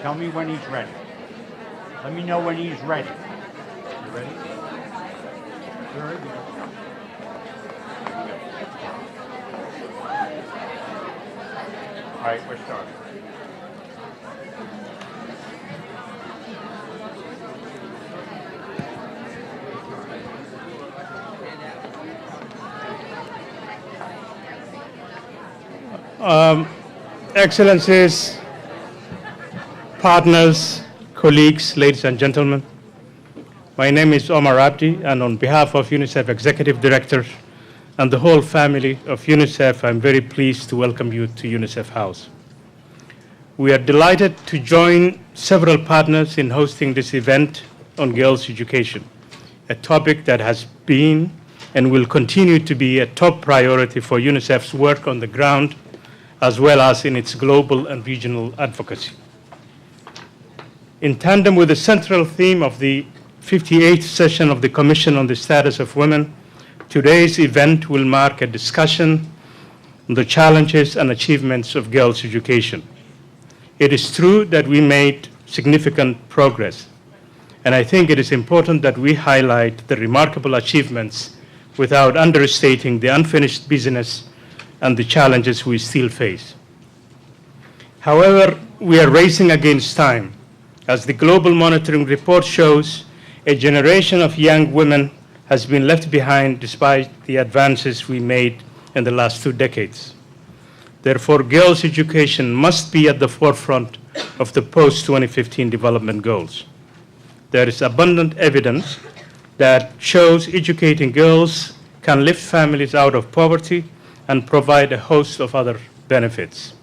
Tell me when he's ready. Let me know when he's ready. You ready? Very good. All right, we're starting. Excellencies, partners, colleagues, ladies and gentlemen, my name is Omar Abdi, and on behalf of UNICEF Executive Director and the whole family of UNICEF, I'm very pleased to welcome you to UNICEF House. We are delighted to join several partners in hosting this event on girls' education, a topic that has been and will continue to be a top priority for UNICEF's work on the ground, as well as in its global and regional advocacy. In tandem with the central theme of the 58th session of the Commission on the Status of Women, today's event will mark a discussion on the challenges and achievements of girls' education. It is true that we made significant progress, and I think it is important that we highlight the remarkable achievements without understating the unfinished business and the challenges we still face. However, we are racing against time. As the Global Monitoring Report shows, a generation of young women has been left behind despite the advances we made in the last 2 decades. Therefore, girls' education must be at the forefront of the post-2015 development goals. There is abundant evidence that shows educating girls can lift families out of poverty and provide a host of other benefits.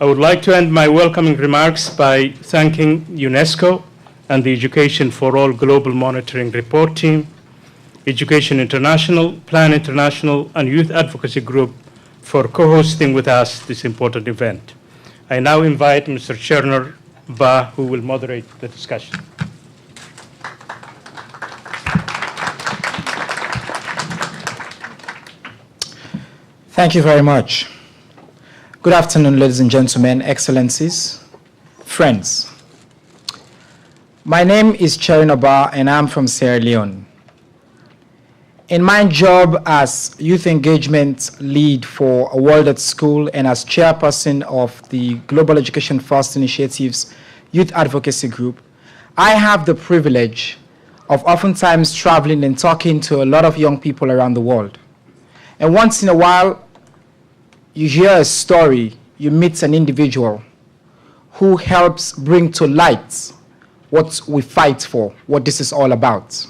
I would like to end my welcoming remarks by thanking UNESCO and the Education for All Global Monitoring Report Team, Education International, Plan International, and Youth Advocacy Group for co-hosting with us this important event. I now invite Mr. Cherner Ba, who will moderate the discussion. Thank you very much. Good afternoon, ladies and gentlemen, excellencies, friends. My name is Cherner Ba, and I'm from Sierra Leone. In my job as youth engagement lead for A World at School and as chairperson of the Global Education First Initiative's Youth Advocacy Group, I have the privilege of oftentimes traveling and talking to a lot of young people around the world. And once in a while, you hear a story, you meet an individual who helps bring to light what we fight for, what this is all about.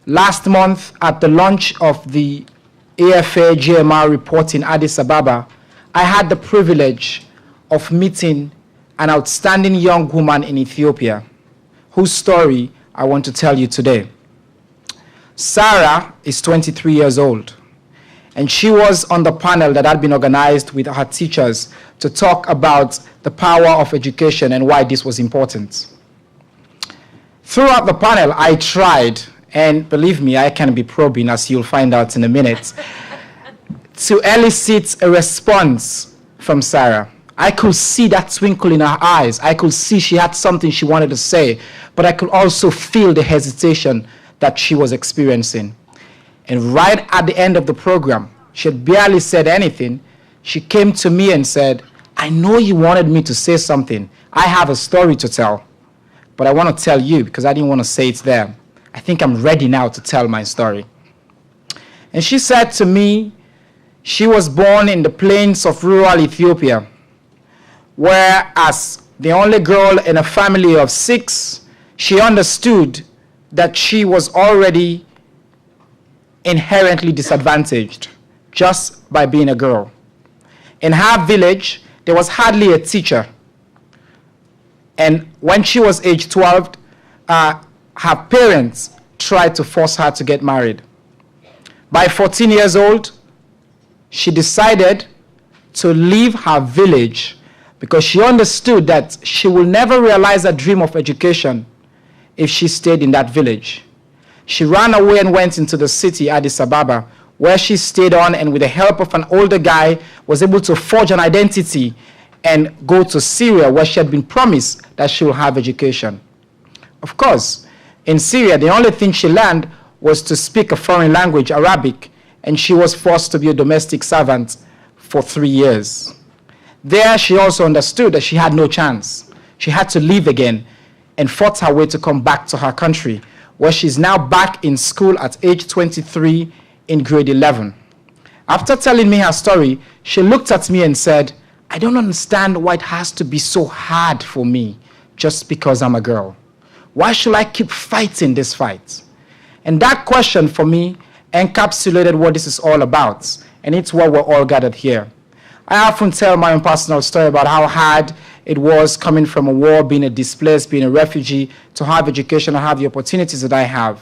Last month, at the launch of the EFA GMR report in Addis Ababa, I had the privilege of meeting an outstanding young woman in Ethiopia, whose story I want to tell you today. Sarah is 23 years old, and she was on the panel that had been organized with her teachers to talk about the power of education and why this was important. Throughout the panel, I tried, and believe me, I can be probing, as you'll find out in a minute, to elicit a response from Sarah. I could see that twinkle in her eyes. I could see she had something she wanted to say, but I could also feel the hesitation that she was experiencing. And right at the end of the program, she had barely said anything. She came to me and said, I know you wanted me to say something. I have a story to tell, but I want to tell you because I didn't want to say it there. I think I'm ready now to tell my story. And she said to me, she was born in the plains of rural Ethiopia, where as the only girl in a family of 6, she understood that she was already inherently disadvantaged just by being a girl. In her village, there was hardly a teacher. And when she was age 12, her parents tried to force her to get married. By 14 years old, she decided to leave her village because she understood that she will never realize a dream of education if she stayed in that village. She ran away and went into the city, Addis Ababa, where she stayed on and with the help of an older guy was able to forge an identity and go to Syria, where she had been promised that she will have education. Of course, in Syria, the only thing she learned was to speak a foreign language, Arabic, and she was forced to be a domestic servant for 3 years. There, she also understood that she had no chance. She had to leave again and fought her way to come back to her country, where she's now back in school at age 23 in grade 11. After telling me her story, she looked at me and said, "I don't understand why it has to be so hard for me just because I'm a girl. Why should I keep fighting this fight?" And that question for me encapsulated what this is all about, and it's why we're all gathered here. I often tell my own personal story about how hard it was coming from a war, being a displaced, being a refugee, to have education and have the opportunities that I have.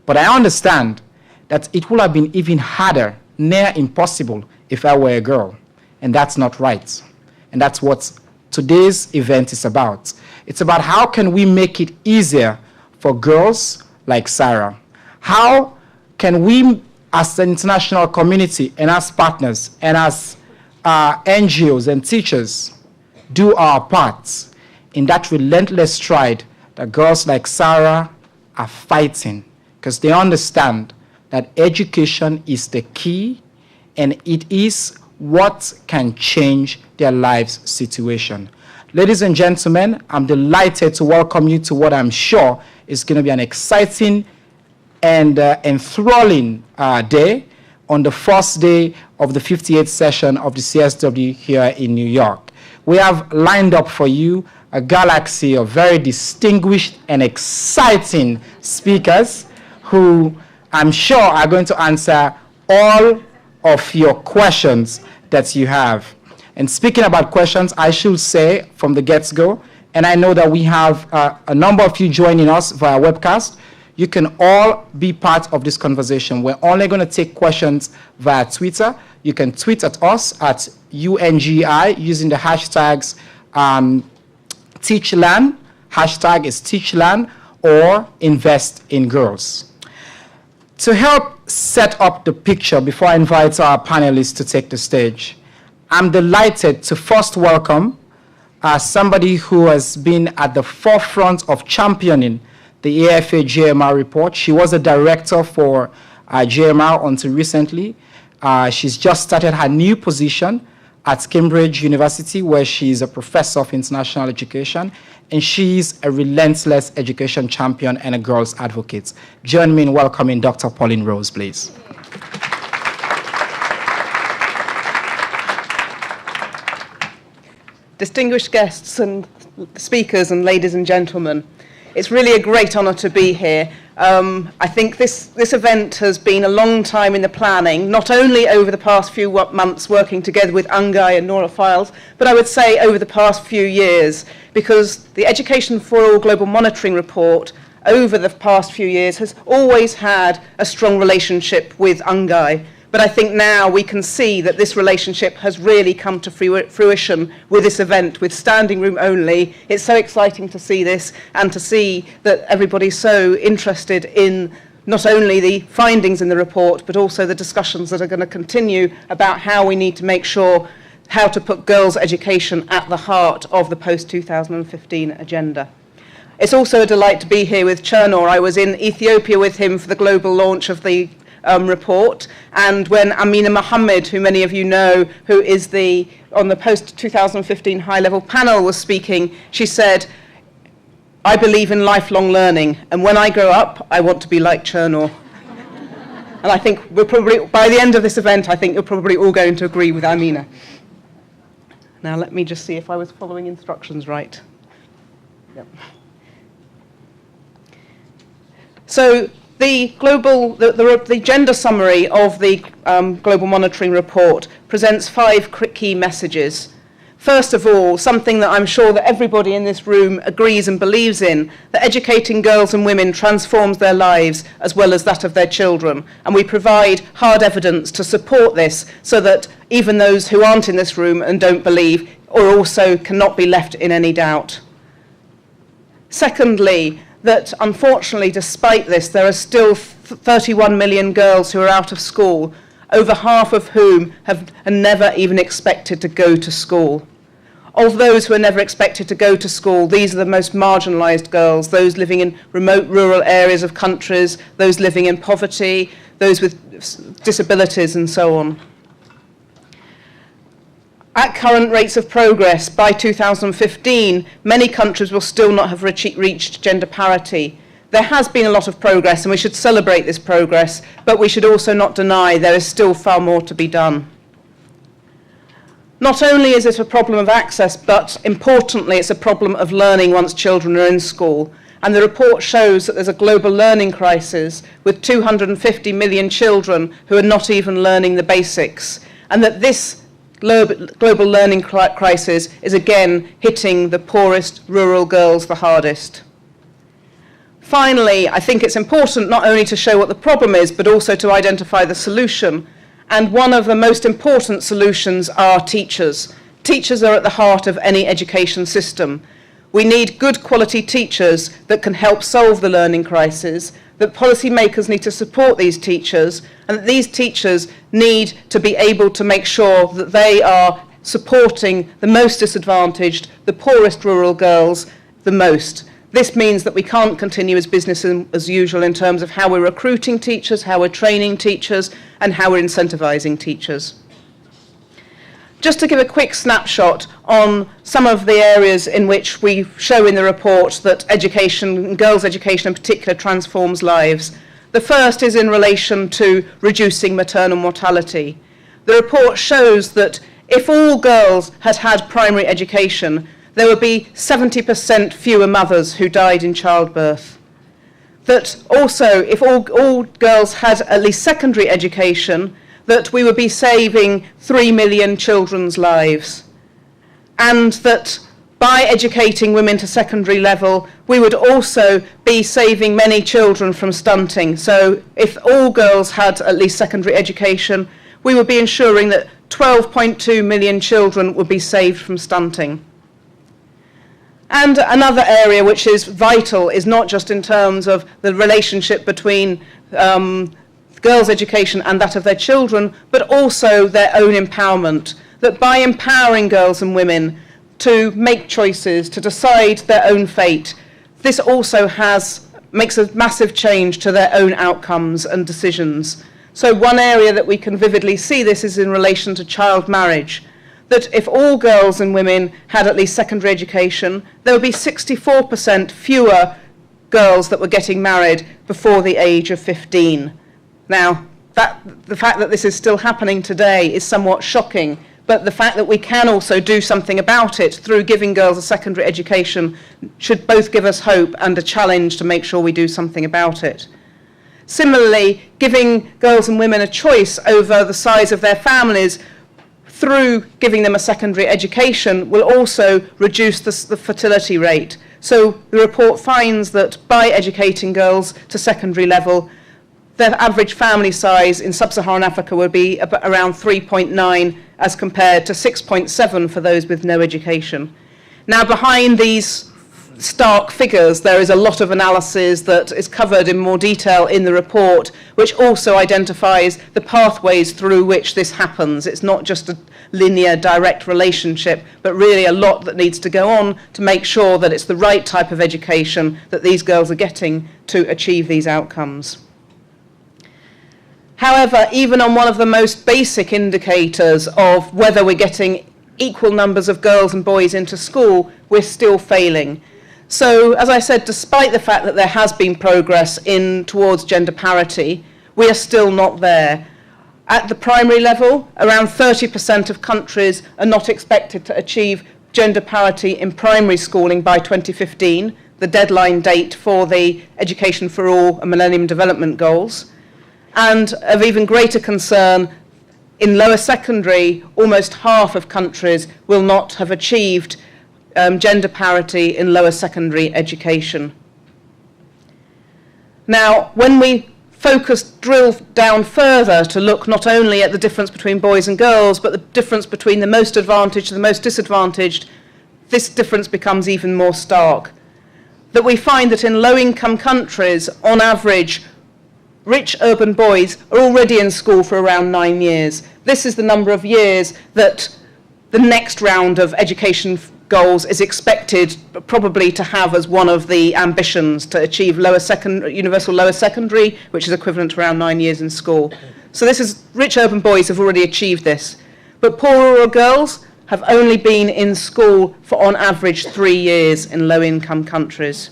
But I understand that it would have been even harder, near impossible, if I were a girl. And that's not right. And that's what today's event is about. It's about how can we make it easier for girls like Sarah? How can we, as the international community and as partners and as NGOs and teachers, do our parts in that relentless stride that girls like Sarah are fighting, because they understand that education is the key and it is what can change their lives' situation. Ladies and gentlemen, I'm delighted to welcome you to what I'm sure is going to be an exciting and enthralling day on the first day of the 58th session of the CSW here in New York. We have lined up for you a galaxy of very distinguished and exciting speakers who I'm sure are going to answer all of your questions that you have. And speaking about questions, I should say from the get-go, and I know that we have a number of you joining us via webcast, you can all be part of this conversation. We're only going to take questions via Twitter. You can tweet at us at UNGEI using the hashtags TeachLearn, hashtag is TeachLearn, or Invest in Girls. To help set up the picture before I invite our panelists to take the stage, I'm delighted to first welcome somebody who has been at the forefront of championing the EFA GMR report. She was a director for GMR until recently. She's just started her new position at Cambridge University, where she's a professor of international education, and she's a relentless education champion and a girls advocate. Join me in welcoming Dr. Pauline Rose, please. Distinguished guests and speakers and ladies and gentlemen, it's really a great honour to be here. I think this event has been a long time in the planning, not only over the past few months working together with UNGEI and Nora Files, but I would say over the past few years, because the Education for All Global Monitoring Report over the past few years has always had a strong relationship with UNGEI. But I think now we can see that this relationship has really come to fruition with this event, with standing room only. It's so exciting to see this and to see that everybody's so interested in not only the findings in the report, but also the discussions that are going to continue about how we need to make sure how to put girls' education at the heart of the post-2015 agenda. It's also a delight to be here with Chernor. I was in Ethiopia with him for the global launch of the report, and when Amina Mohammed, who many of you know, who is on the post-2015 high-level panel, was speaking, she said, "I believe in lifelong learning, and when I grow up, I want to be like Chernor." And I think we're probably, by the end of this event, I think you're probably all going to agree with Amina. Now let me just see if I was following instructions right. Yep. So the gender summary of the Global Monitoring Report presents 5 key messages. First of all, something that I'm sure that everybody in this room agrees and believes in, that educating girls and women transforms their lives as well as that of their children. And we provide hard evidence to support this so that even those who aren't in this room and don't believe or also cannot be left in any doubt. Secondly, that unfortunately, despite this, there are still 31 million girls who are out of school, over half of whom have never even expected to go to school. of those who are never expected to go to school, these are the most marginalised girls, those living in remote rural areas of countries, those living in poverty, those with disabilities and so on. At current rates of progress, by 2015, many countries will still not have reached gender parity. There has been a lot of progress, and we should celebrate this progress, but we should also not deny there is still far more to be done. Not only is it a problem of access, but importantly, it's a problem of learning once children are in school. And the report shows that there's a global learning crisis with 250 million children who are not even learning the basics, and that this global learning crisis is again hitting the poorest rural girls the hardest. Finally, I think it's important not only to show what the problem is, but also to identify the solution. And one of the most important solutions are teachers. Teachers are at the heart of any education system. We need good quality teachers that can help solve the learning crisis, that policymakers need to support these teachers, and that these teachers need to be able to make sure that they are supporting the most disadvantaged, the poorest rural girls, the most. This means that we can't continue as business as usual in terms of how we're recruiting teachers, how we're training teachers, and how we're incentivising teachers. Just to give a quick snapshot on some of the areas in which we show in the report that education, girls' education in particular, transforms lives. The first is in relation to reducing maternal mortality. The report shows that if all girls had had primary education, there would be 70% fewer mothers who died in childbirth. That also, if all girls had at least secondary education, that we would be saving 3 million children's lives. And that by educating women to secondary level, we would also be saving many children from stunting. So if all girls had at least secondary education, we would be ensuring that 12.2 million children would be saved from stunting. And another area which is vital is not just in terms of the relationship between girls' education and that of their children, but also their own empowerment. That by empowering girls and women to make choices, to decide their own fate, this also makes a massive change to their own outcomes and decisions. So one area that we can vividly see this is in relation to child marriage. That if all girls and women had at least secondary education, there would be 64% fewer girls that were getting married before the age of 15. Now, the fact that this is still happening today is somewhat shocking, but the fact that we can also do something about it through giving girls a secondary education should both give us hope and a challenge to make sure we do something about it. Similarly, giving girls and women a choice over the size of their families through giving them a secondary education will also reduce the fertility rate. So the report finds that by educating girls to secondary level, their average family size in sub-Saharan Africa would be around 3.9 as compared to 6.7 for those with no education. Now, behind these stark figures, there is a lot of analysis that is covered in more detail in the report, which also identifies the pathways through which this happens. It's not just a linear, direct relationship, but really a lot that needs to go on to make sure that it's the right type of education that these girls are getting to achieve these outcomes. However, even on one of the most basic indicators of whether we're getting equal numbers of girls and boys into school, we're still failing. So, as I said, despite the fact that there has been progress towards gender parity, we are still not there. At the primary level, around 30% of countries are not expected to achieve gender parity in primary schooling by 2015, the deadline date for the Education for All and Millennium Development Goals. And of even greater concern, in lower secondary, almost half of countries will not have achieved gender parity in lower secondary education. Now, when we drill down further to look not only at the difference between boys and girls, but the difference between the most advantaged and the most disadvantaged, this difference becomes even more stark. That we find that in low-income countries, on average, rich urban boys are already in school for around 9 years. This is the number of years that the next round of education goals is expected probably to have as one of the ambitions to achieve universal lower secondary, which is equivalent to around 9 years in school. So this is, rich urban boys have already achieved this, but poor rural girls have only been in school for on average 3 years in low-income countries.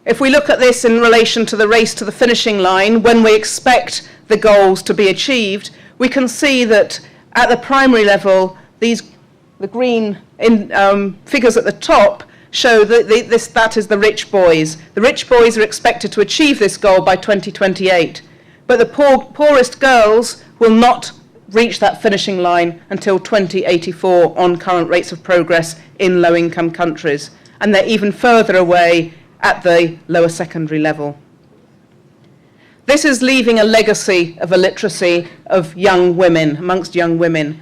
If we look at this in relation to the race to the finishing line, when we expect the goals to be achieved, we can see that at the primary level, the green figures at the top show that that is the rich boys. The rich boys are expected to achieve this goal by 2028, but the poorest girls will not reach that finishing line until 2084 on current rates of progress in low-income countries, and they're even further away at the lower secondary level. This is leaving a legacy of illiteracy of young women, amongst young women,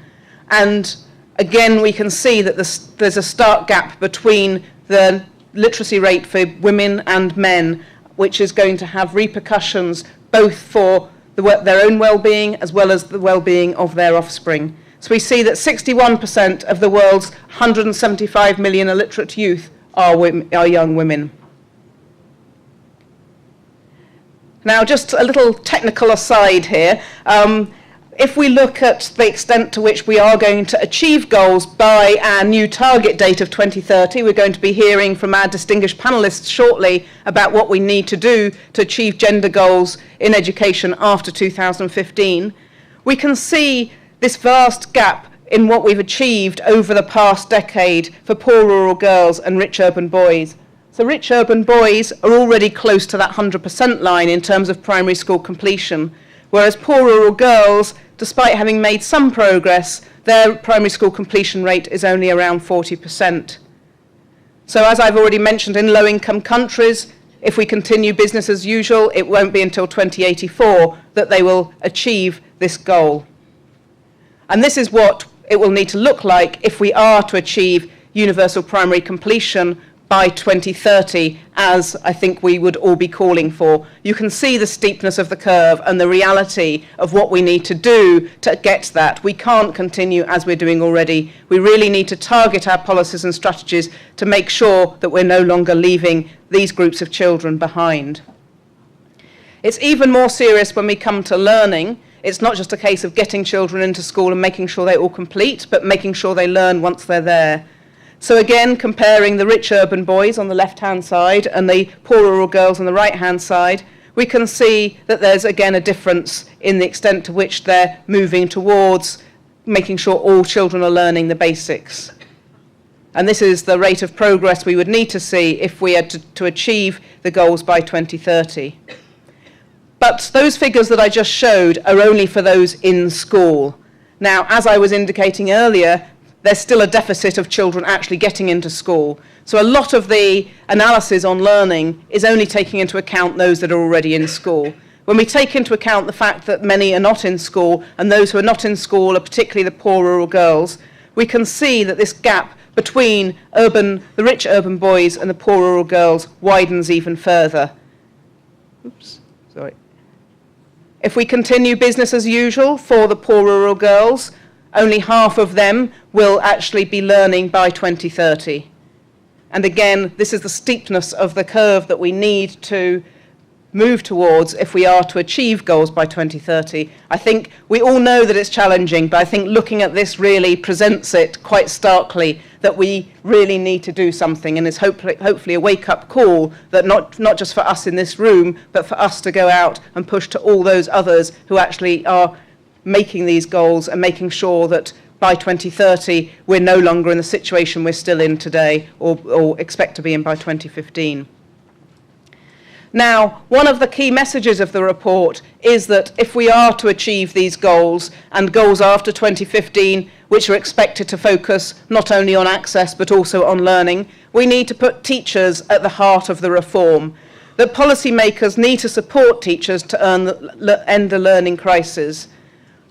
and again, we can see that there's a stark gap between the literacy rate for women and men, which is going to have repercussions both for their own well-being as well as the well-being of their offspring. So we see that 61% of the world's 175 million illiterate youth are young women. Now, just a little technical aside here. If we look at the extent to which we are going to achieve goals by our new target date of 2030, we're going to be hearing from our distinguished panelists shortly about what we need to do to achieve gender goals in education after 2015. We can see this vast gap in what we've achieved over the past decade for poor rural girls and rich urban boys. So rich urban boys are already close to that 100% line in terms of primary school completion, whereas poor rural girls, despite having made some progress, their primary school completion rate is only around 40%. So as I've already mentioned, in low-income countries, if we continue business as usual, it won't be until 2084 that they will achieve this goal. And this is what it will need to look like if we are to achieve universal primary completion by 2030, as I think we would all be calling for. You can see the steepness of the curve and the reality of what we need to do to get that. We can't continue as we're doing already. We really need to target our policies and strategies to make sure that we're no longer leaving these groups of children behind. It's even more serious when we come to learning. It's not just a case of getting children into school and making sure they all complete, but making sure they learn once they're there. So again, comparing the rich urban boys on the left-hand side and the poor rural girls on the right-hand side, we can see that there's again a difference in the extent to which they're moving towards making sure all children are learning the basics. And this is the rate of progress we would need to see if we had to achieve the goals by 2030. But those figures that I just showed are only for those in school. Now, as I was indicating earlier, there's still a deficit of children actually getting into school. So a lot of the analysis on learning is only taking into account those that are already in school. When we take into account the fact that many are not in school, and those who are not in school are particularly the poor rural girls, we can see that this gap between the rich urban boys and the poor rural girls widens even further. Oops, sorry. If we continue business as usual for the poor rural girls, only half of them will actually be learning by 2030. And again, this is the steepness of the curve that we need to move towards if we are to achieve goals by 2030. I think we all know that it's challenging, but I think looking at this really presents it quite starkly that we really need to do something, and it's hopefully a wake-up call that not just for us in this room, but for us to go out and push to all those others who actually are making these goals and making sure that by 2030 we're no longer in the situation we're still in today or expect to be in by 2015. Now, one of the key messages of the report is that if we are to achieve these goals and goals after 2015, which are expected to focus not only on access but also on learning, we need to put teachers at the heart of the reform. That policymakers need to support teachers to end the learning crisis.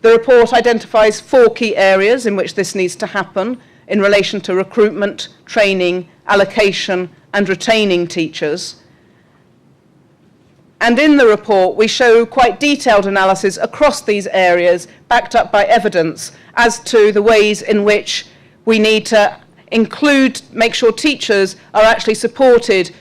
The report identifies 4 key areas in which this needs to happen in relation to recruitment, training, allocation, and retaining teachers. And in the report, we show quite detailed analysis across these areas, backed up by evidence, as to the ways in which we need to make sure teachers are actually supported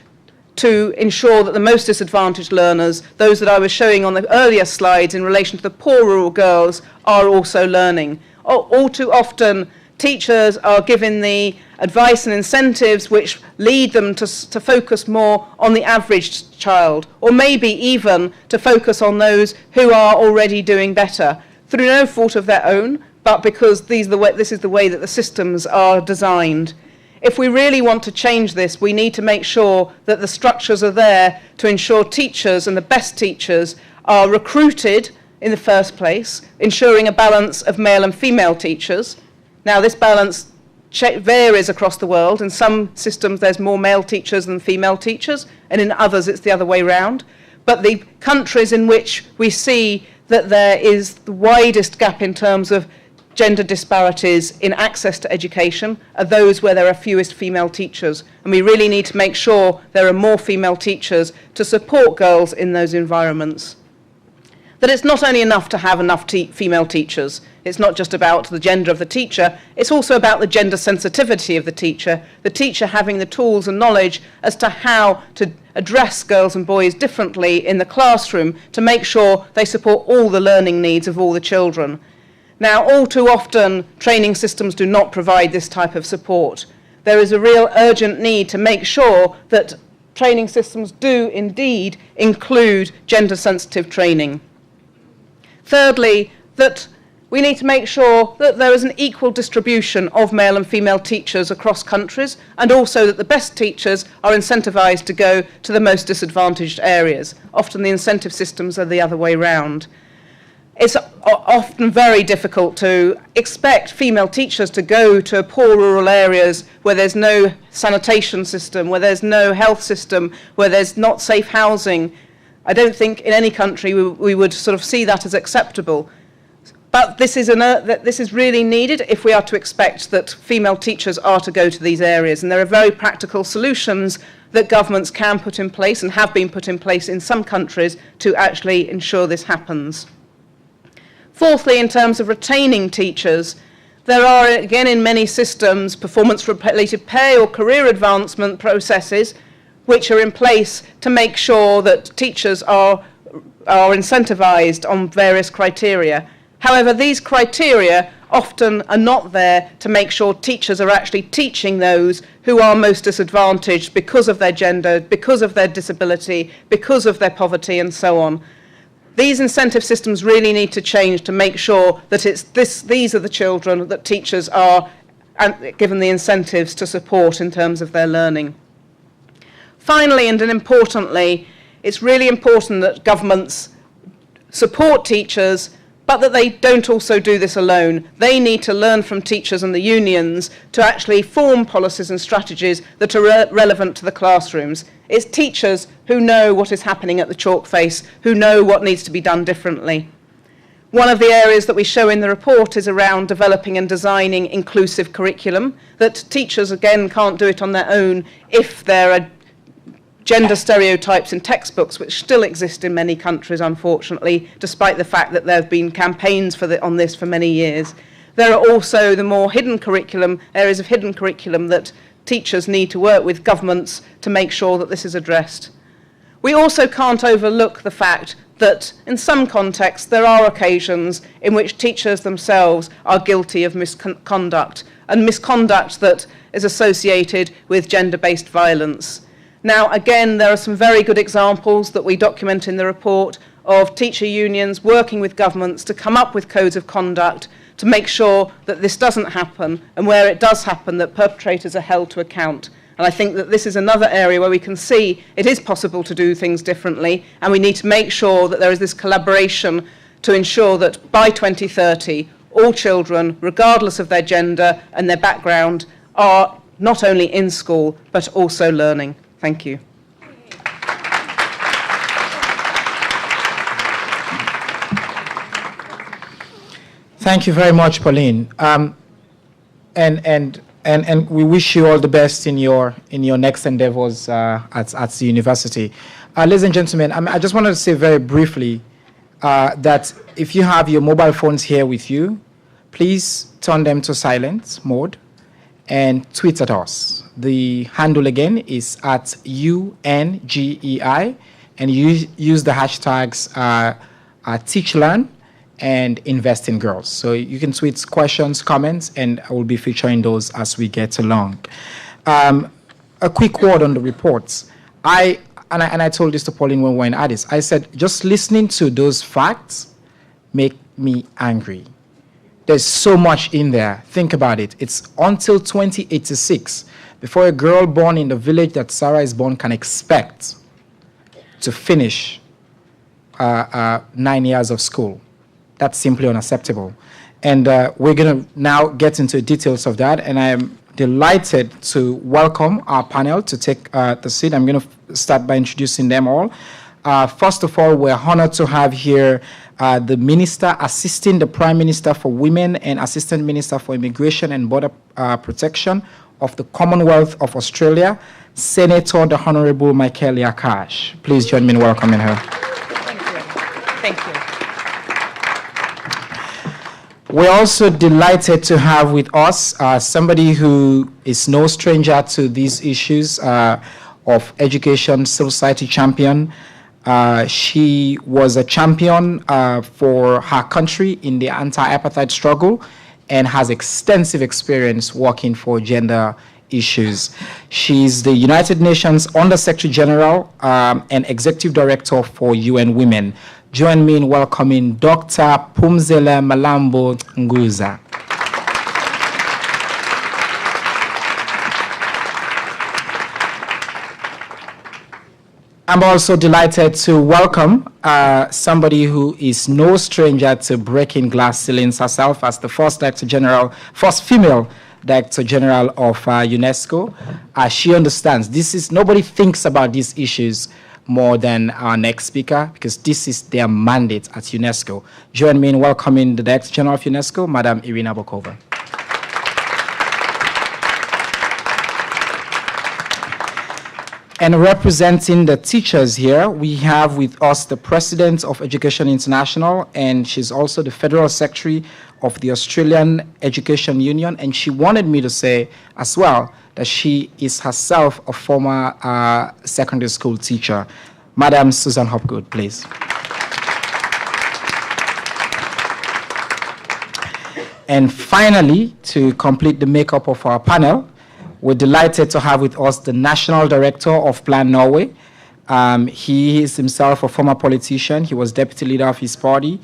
to ensure that the most disadvantaged learners, those that I was showing on the earlier slides in relation to the poor rural girls, are also learning. All too often, teachers are given the advice and incentives which lead them to focus more on the average child, or maybe even to focus on those who are already doing better, through no fault of their own, but because this is the way that the systems are designed. If we really want to change this, we need to make sure that the structures are there to ensure teachers and the best teachers are recruited in the first place, ensuring a balance of male and female teachers. Now, this balance varies across the world. In some systems, there's more male teachers than female teachers, and in others, it's the other way around. But the countries in which we see that there is the widest gap in terms of gender disparities in access to education are those where there are fewest female teachers. And we really need to make sure there are more female teachers to support girls in those environments. That it's not only enough to have enough female teachers. It's not just about the gender of the teacher, it's also about the gender sensitivity of the teacher having the tools and knowledge as to how to address girls and boys differently in the classroom to make sure they support all the learning needs of all the children. Now, all too often, training systems do not provide this type of support. There is a real urgent need to make sure that training systems do indeed include gender-sensitive training. Thirdly, that we need to make sure that there is an equal distribution of male and female teachers across countries, and also that the best teachers are incentivised to go to the most disadvantaged areas. Often the incentive systems are the other way round. It's often very difficult to expect female teachers to go to poor rural areas where there's no sanitation system, where there's no health system, where there's not safe housing. I don't think in any country we would sort of see that as acceptable. But this is really needed if we are to expect that female teachers are to go to these areas. And there are very practical solutions that governments can put in place and have been put in place in some countries to actually ensure this happens. Fourthly, in terms of retaining teachers, there are, again, in many systems, performance-related pay or career advancement processes which are in place to make sure that teachers are incentivised on various criteria. However, these criteria often are not there to make sure teachers are actually teaching those who are most disadvantaged because of their gender, because of their disability, because of their poverty, and so on. These incentive systems really need to change to make sure that these are the children that teachers are given the incentives to support in terms of their learning. Finally, and importantly, it's really important that governments support teachers, but that they don't also do this alone. They need to learn from teachers and the unions to actually form policies and strategies that are relevant to the classrooms. It's teachers who know what is happening at the chalk face, who know what needs to be done differently. One of the areas that we show in the report is around developing and designing inclusive curriculum, that teachers, again, can't do it on their own if there are gender stereotypes in textbooks, which still exist in many countries, unfortunately, despite the fact that there have been campaigns on this for many years. There are also the more hidden curriculum, areas of hidden curriculum that teachers need to work with governments to make sure that this is addressed. We also can't overlook the fact that in some contexts there are occasions in which teachers themselves are guilty of misconduct, and misconduct that is associated with gender-based violence. Now, again, there are some very good examples that we document in the report of teacher unions working with governments to come up with codes of conduct to make sure that this doesn't happen, and where it does happen, that perpetrators are held to account. And I think that this is another area where we can see it is possible to do things differently, and we need to make sure that there is this collaboration to ensure that by 2030, all children, regardless of their gender and their background, are not only in school, but also learning. Thank you. Thank you very much, Pauline. And and we wish you all the best in your next endeavors at the university. Ladies and gentlemen, I just wanted to say very briefly that if you have your mobile phones here with you, please turn them to silent mode and tweet at us. The handle again is at UNGEI, and you use the hashtags TeachLearn and Invest in Girls. So you can tweet questions, comments, and I will be featuring those as we get along. A quick word on the reports. I told this to Pauline when we were in Addis. I said, just listening to those facts make me angry. There's so much in there. Think about it. It's until 2086 before a girl born in the village that Sarah is born can expect to finish 9 years of school. That's simply unacceptable. And we're going to now get into details of that. And I am delighted to welcome our panel to take the seat. I'm going to start by introducing them all. First of all, we're honored to have here the Minister Assisting the Prime Minister for Women and Assistant Minister for Immigration and Border Protection of the Commonwealth of Australia, Senator the Honorable Michaelia Akash. Please join me in welcoming her. Thank you. Thank you. We're also delighted to have with us somebody who is no stranger to these issues of education, civil society champion. She was a champion for her country in the anti-apartheid struggle and has extensive experience working for gender issues. She's the United Nations Under-Secretary General and Executive Director for UN Women. Join me in welcoming Dr. Phumzile Malambo Nguza. I'm also delighted to welcome somebody who is no stranger to breaking glass ceilings herself as the first female Director General of UNESCO. She understands nobody thinks about these issues more than our next speaker because this is their mandate at UNESCO. Join me in welcoming the Director General of UNESCO, Madam Irina Bokova. And representing the teachers here, we have with us the President of Education International, and she's also the Federal Secretary of the Australian Education Union. And she wanted me to say as well that she is herself a former secondary school teacher. Madam Susan Hopgood, please. And finally, to complete the makeup of our panel, we're delighted to have with us the National Director of Plan Norway. He is himself a former politician. He was deputy leader of his party,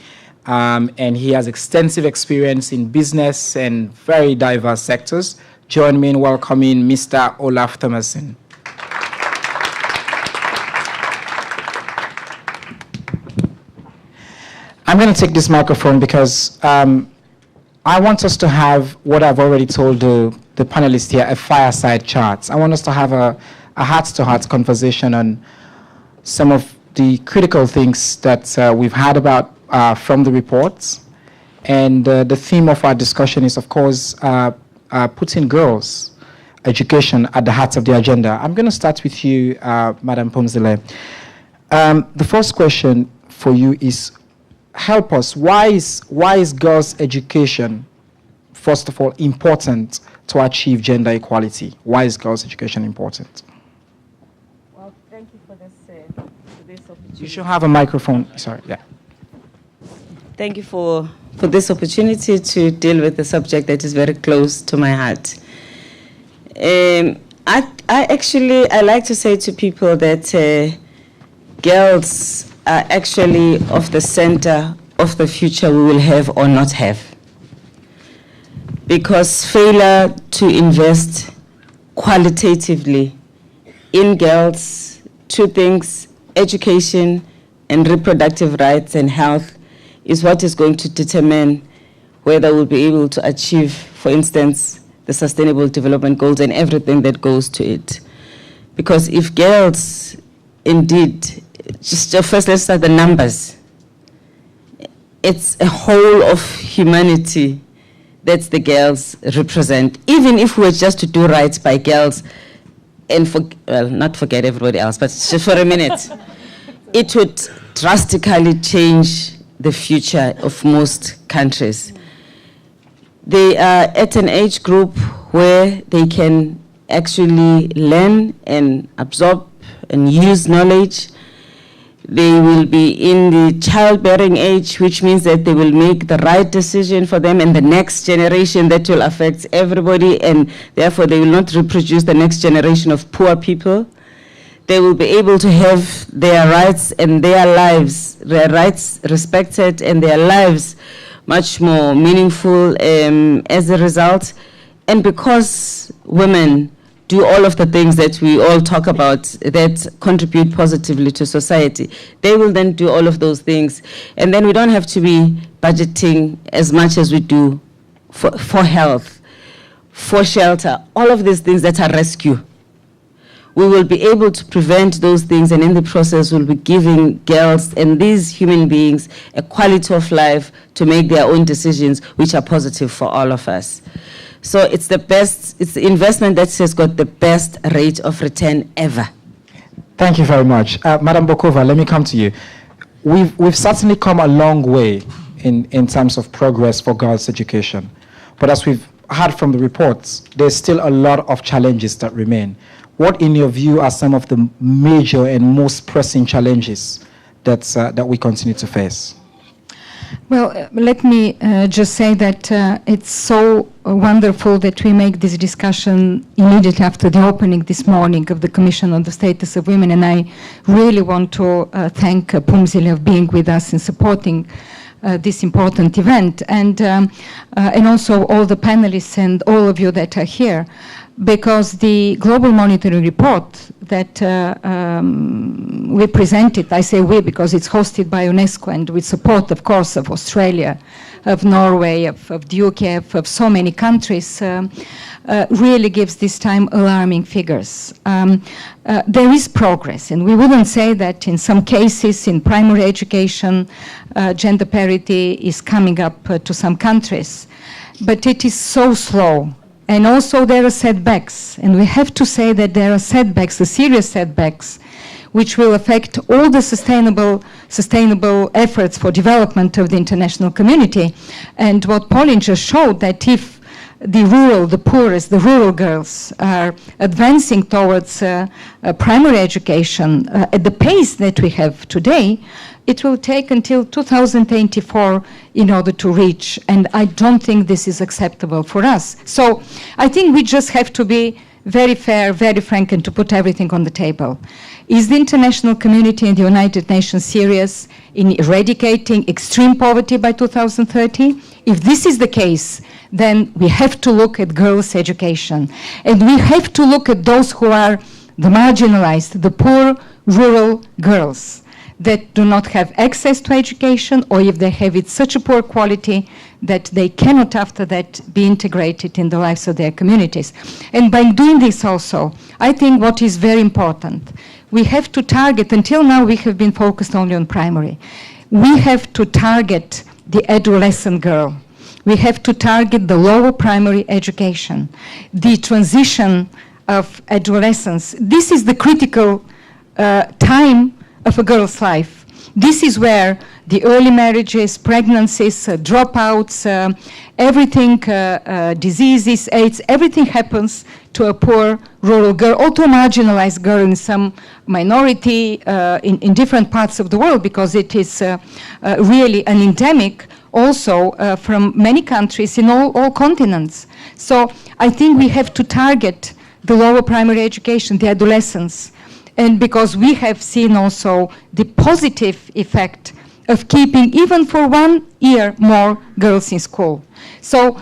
and he has extensive experience in business and very diverse sectors. Join me in welcoming Mr. Olaf Thomassen. I'm going to take this microphone because I want us to have what I've already told the panelists here, a fireside chat. I want us to have a heart-to-heart conversation on some of the critical things that we've heard about from the reports. And the theme of our discussion is, of course, putting girls' education at the heart of the agenda. I'm going to start with you, Madam Phumzile. The first question for you is, help us. Why is girls' education, first of all, important to achieve gender equality? Why is girls' education important? Well, thank you for this opportunity. You should have a microphone. Sorry, yeah. Thank you for this opportunity to deal with a subject that is very close to my heart. I like to say to people that girls are actually of the center of the future we will have or not have. Because failure to invest qualitatively in girls, two things, education and reproductive rights and health, is what is going to determine whether we'll be able to achieve, for instance, the Sustainable Development Goals and everything that goes to it. Because if girls, indeed, just first let's start the numbers. It's a whole of humanity that the girls represent. Even if we were just to do right by girls and not forget everybody else, but just for a minute, it would drastically change the future of most countries. They are at an age group where they can actually learn and absorb and use knowledge. They will be in the childbearing age, which means that they will make the right decision for them and the next generation that will affect everybody, and therefore they will not reproduce the next generation of poor people. They will be able to have their rights and their lives, their rights respected and their lives much more meaningful as a result. And because women do all of the things that we all talk about that contribute positively to society, they will then do all of those things. And then we don't have to be budgeting as much as we do for health, for shelter, all of these things that are rescue. We will be able to prevent those things, and in the process we'll be giving girls and these human beings a quality of life to make their own decisions which are positive for all of us. So it's the investment that has got the best rate of return ever. Thank you very much. Madam Bokova, let me come to you. We've certainly come a long way in terms of progress for girls' education. But as we've heard from the reports, there's still a lot of challenges that remain. What, in your view, are some of the major and most pressing challenges that we continue to face? Well, let me just say that it's so wonderful that we make this discussion immediately after the opening this morning of the Commission on the Status of Women, and I really want to thank Pumzile of being with us and supporting this important event, and also all the panelists and all of you that are here, because the Global Monitoring Report that we presented, I say we because it's hosted by UNESCO and with support, of course, of Australia, of Norway, of the UK, of so many countries, really gives this time alarming figures. There is progress, and we wouldn't say that in some cases in primary education, gender parity is coming up to some countries, but it is so slow. And also there are setbacks, and we have to say that there are setbacks, the serious setbacks, which will affect all the sustainable efforts for development of the international community. And what Pauline just showed, that if the poorest, the rural girls are advancing towards primary education at the pace that we have today, it will take until 2024 in order to reach, and I don't think this is acceptable for us. So I think we just have to be very fair, very frank, and to put everything on the table. Is the international community and the United Nations serious in eradicating extreme poverty by 2030? If this is the case, then we have to look at girls' education, and we have to look at those who are the marginalized, the poor rural girls that do not have access to education, or if they have it such a poor quality that they cannot after that be integrated in the lives of their communities. And by doing this also, I think what is very important, we have to target, until now we have been focused only on primary, we have to target the adolescent girl. We have to target the lower primary education, the transition of adolescence. This is the critical time of a girl's life. This is where the early marriages, pregnancies, dropouts, everything, diseases, AIDS, everything happens to a poor rural girl, or to a marginalized girl in some minority in different parts of the world, because it is really an endemic also from many countries in all continents. So I think we have to target the lower primary education, the adolescents, and because we have seen also the positive effect of keeping even for 1 year more girls in school. So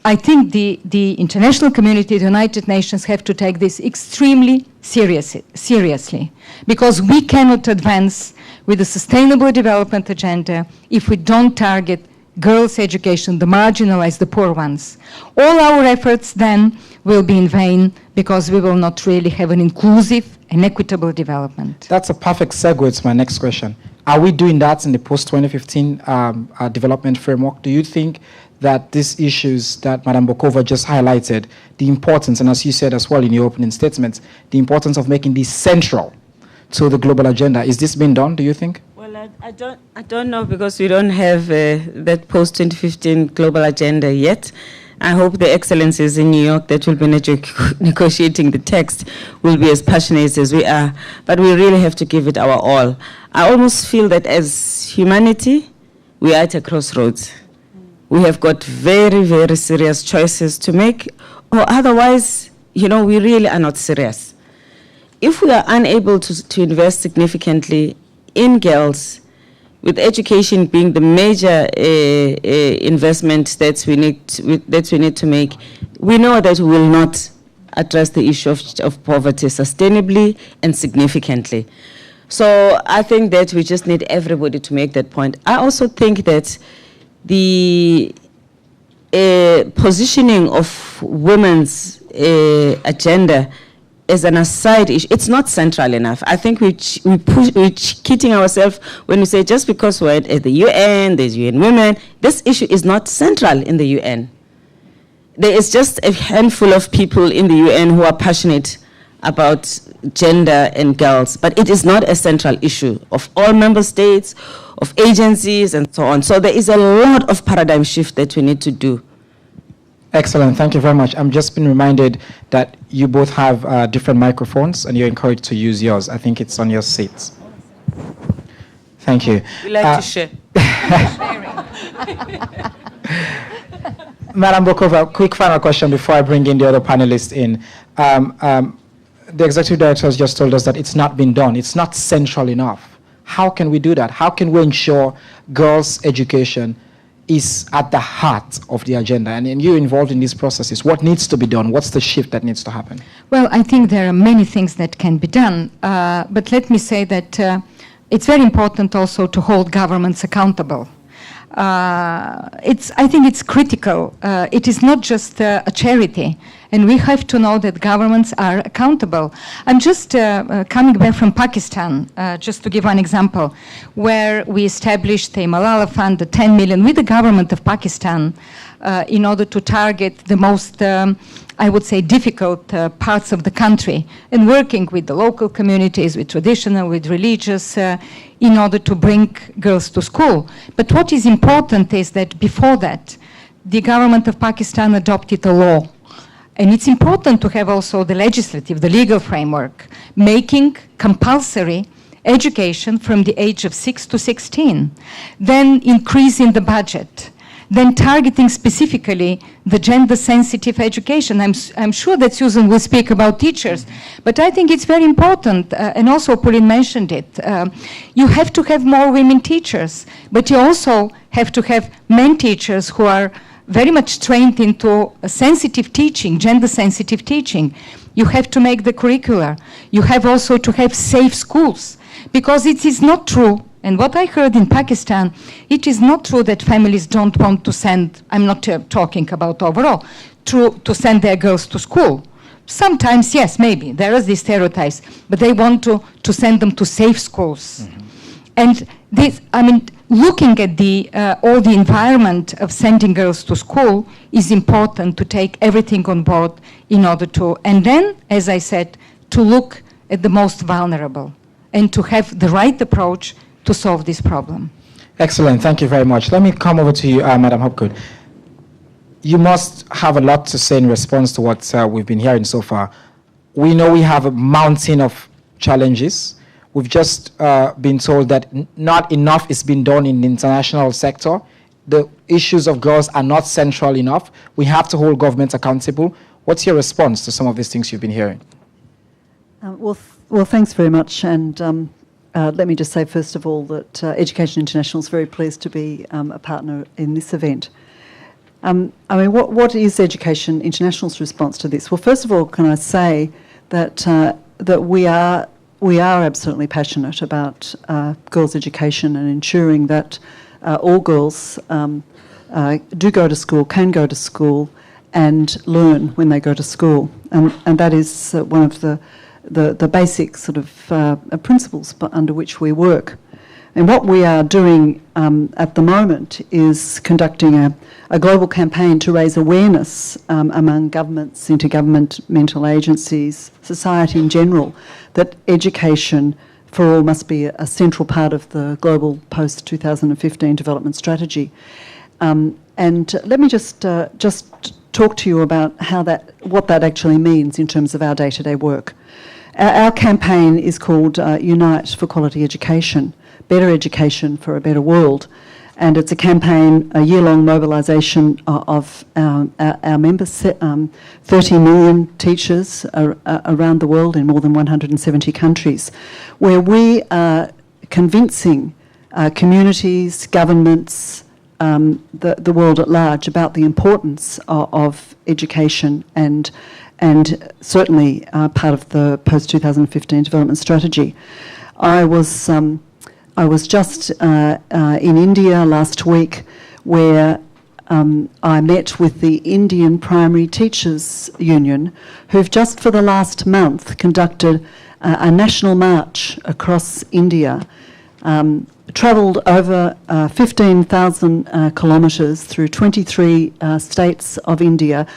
I think the international community, the United Nations, have to take this extremely seriously, because we cannot advance with the Sustainable Development Agenda if we don't target girls' education, the marginalized, the poor ones. All our efforts then will be in vain, because we will not really have an inclusive and equitable development. That's a perfect segue to my next question. Are we doing that in the post-2015 development framework? Do you think that these issues that Madam Bokova just highlighted, the importance, and as you said as well in your opening statements, the importance of making this central to the global agenda. Is this being done, do you think? Well, I don't know, because we don't have that post-2015 global agenda yet. I hope the excellencies in New York that will be negotiating the text will be as passionate as we are, but we really have to give it our all. I almost feel that as humanity, we are at a crossroads. We have got very, very serious choices to make, or otherwise, we really are not serious. If we are unable to invest significantly in girls, with education being the major investment that we need to make, we know that we will not address the issue of poverty sustainably and significantly. So I think that we just need everybody to make that point. I also think that the positioning of women's agenda as an aside issue, it's not central enough. I think we're kidding ourselves when we say just because we're at the UN, there's UN Women, this issue is not central in the UN. There is just a handful of people in the UN who are passionate about gender and girls, but it is not a central issue of all member states, of agencies, and so on. So there is a lot of paradigm shift that we need to do. Excellent, thank you very much. I'm just been reminded that you both have different microphones and you're encouraged to use yours. I think it's on your seats. Thank you. We like to share. Madam Bokova, quick final question before I bring in the other panelists in. The executive director has just told us that it's not been done. It's not central enough. How can we do that? How can we ensure girls' education is at the heart of the agenda? And you're involved in these processes. What needs to be done? What's the shift that needs to happen? Well, I think there are many things that can be done. But let me say that it's very important also to hold governments accountable. I think it's critical. It is not just a charity, and we have to know that governments are accountable. I'm just coming back from Pakistan, just to give one example, where we established the Malala Fund, the 10 million, with the government of Pakistan in order to target the most, I would say, difficult parts of the country, and working with the local communities, with traditional, with religious, in order to bring girls to school. But what is important is that before that, the government of Pakistan adopted a law. And it's important to have also the legislative, the legal framework, making compulsory education from the age of 6 to 16, then increasing the budget, then targeting specifically the gender-sensitive education. I'm sure that Susan will speak about teachers, but I think it's very important, and also Pauline mentioned it. You have to have more women teachers, but you also have to have men teachers who are very much trained into sensitive teaching, gender-sensitive teaching. You have to make the curricula. You have also to have safe schools, because it is not true. And what I heard in Pakistan, it is not true that families don't want to send, I'm not talking about overall, to send their girls to school. Sometimes, yes, maybe, there is these stereotypes, but they want to send them to safe schools. Mm-hmm. And this, looking at all the environment of sending girls to school is important to take everything on board in order to, and then, as I said, to look at the most vulnerable and to have the right approach to solve this problem. Excellent, thank you very much. Let me come over to you, Madam Hopgood. You must have a lot to say in response to what we've been hearing so far. We know we have a mountain of challenges. We've just been told that not enough is being done in the international sector. The issues of girls are not central enough. We have to hold governments accountable. What's your response to some of these things you've been hearing? Well, thanks very much. And let me just say, first of all, that Education International is very pleased to be a partner in this event. What is Education International's response to this? Well, first of all, can I say that we are absolutely passionate about girls' education and ensuring that all girls do go to school, can go to school, and learn when they go to school. And that is one of the basic sort of principles under which we work. And what we are doing at the moment is conducting a global campaign to raise awareness among governments, intergovernmental agencies, society in general, that education for all must be a central part of the global post-2015 development strategy. And let me just talk to you about what that actually means in terms of our day-to-day work. Our campaign is called Unite for Quality Education, Better Education for a Better World. And it's a campaign, a year-long mobilisation of our members, 30 million teachers around the world in more than 170 countries, where we are convincing communities, governments, the world at large about the importance of education and certainly part of the post-2015 development strategy. I was just in India last week, where I met with the Indian Primary Teachers Union, who've just for the last month conducted a national march across India, travelled over 15,000 kilometres through 23 states of India,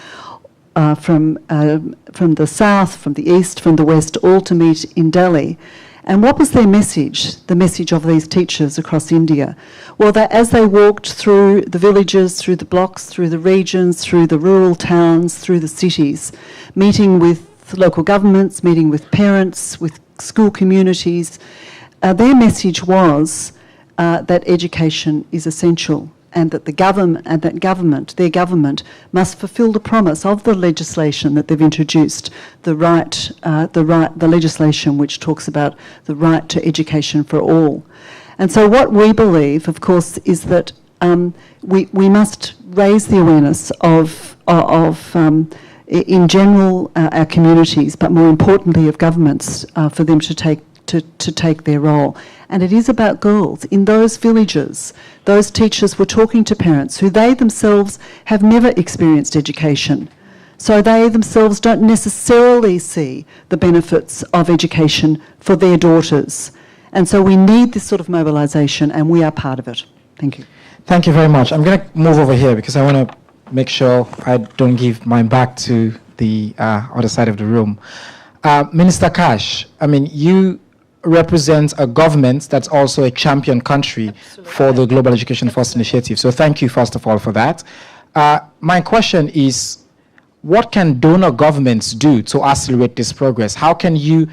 from the south, from the east, from the west, all to meet in Delhi. And what was their message, the message of these teachers across India? Well, that as they walked through the villages, through the blocks, through the regions, through the rural towns, through the cities, meeting with local governments, meeting with parents, with school communities, their message was that education is essential, and that their government must fulfil the promise of the legislation that they've introduced, the legislation which talks about the right to education for all. And so what we believe, of course, is that we must raise the awareness of in general, our communities, but more importantly of governments, for them to take their role. And it is about girls. In those villages, those teachers were talking to parents who they themselves have never experienced education. So they themselves don't necessarily see the benefits of education for their daughters. And so we need this sort of mobilisation, and we are part of it. Thank you. Thank you very much. I'm going to move over here because I want to make sure I don't give my back to the other side of the room. Minister Cash, I mean, you represent a government that's also a champion country for the Global Education First Initiative. So thank you, first of all, for that. My question is, what can donor governments do to accelerate this progress? How can you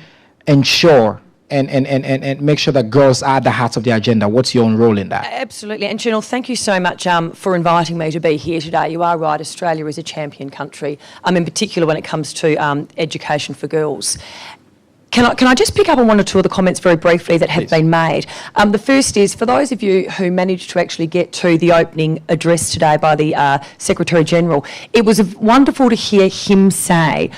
ensure and make sure that girls are at the heart of the agenda? What's your own role in that? Absolutely. And Chanel, thank you so much for inviting me to be here today. You are right, Australia is a champion country, in particular when it comes to education for girls. Can I just pick up on one or two of the comments very briefly that have been made? The first is, for those of you who managed to actually get to the opening address today by the Secretary-General, it was wonderful to hear him say,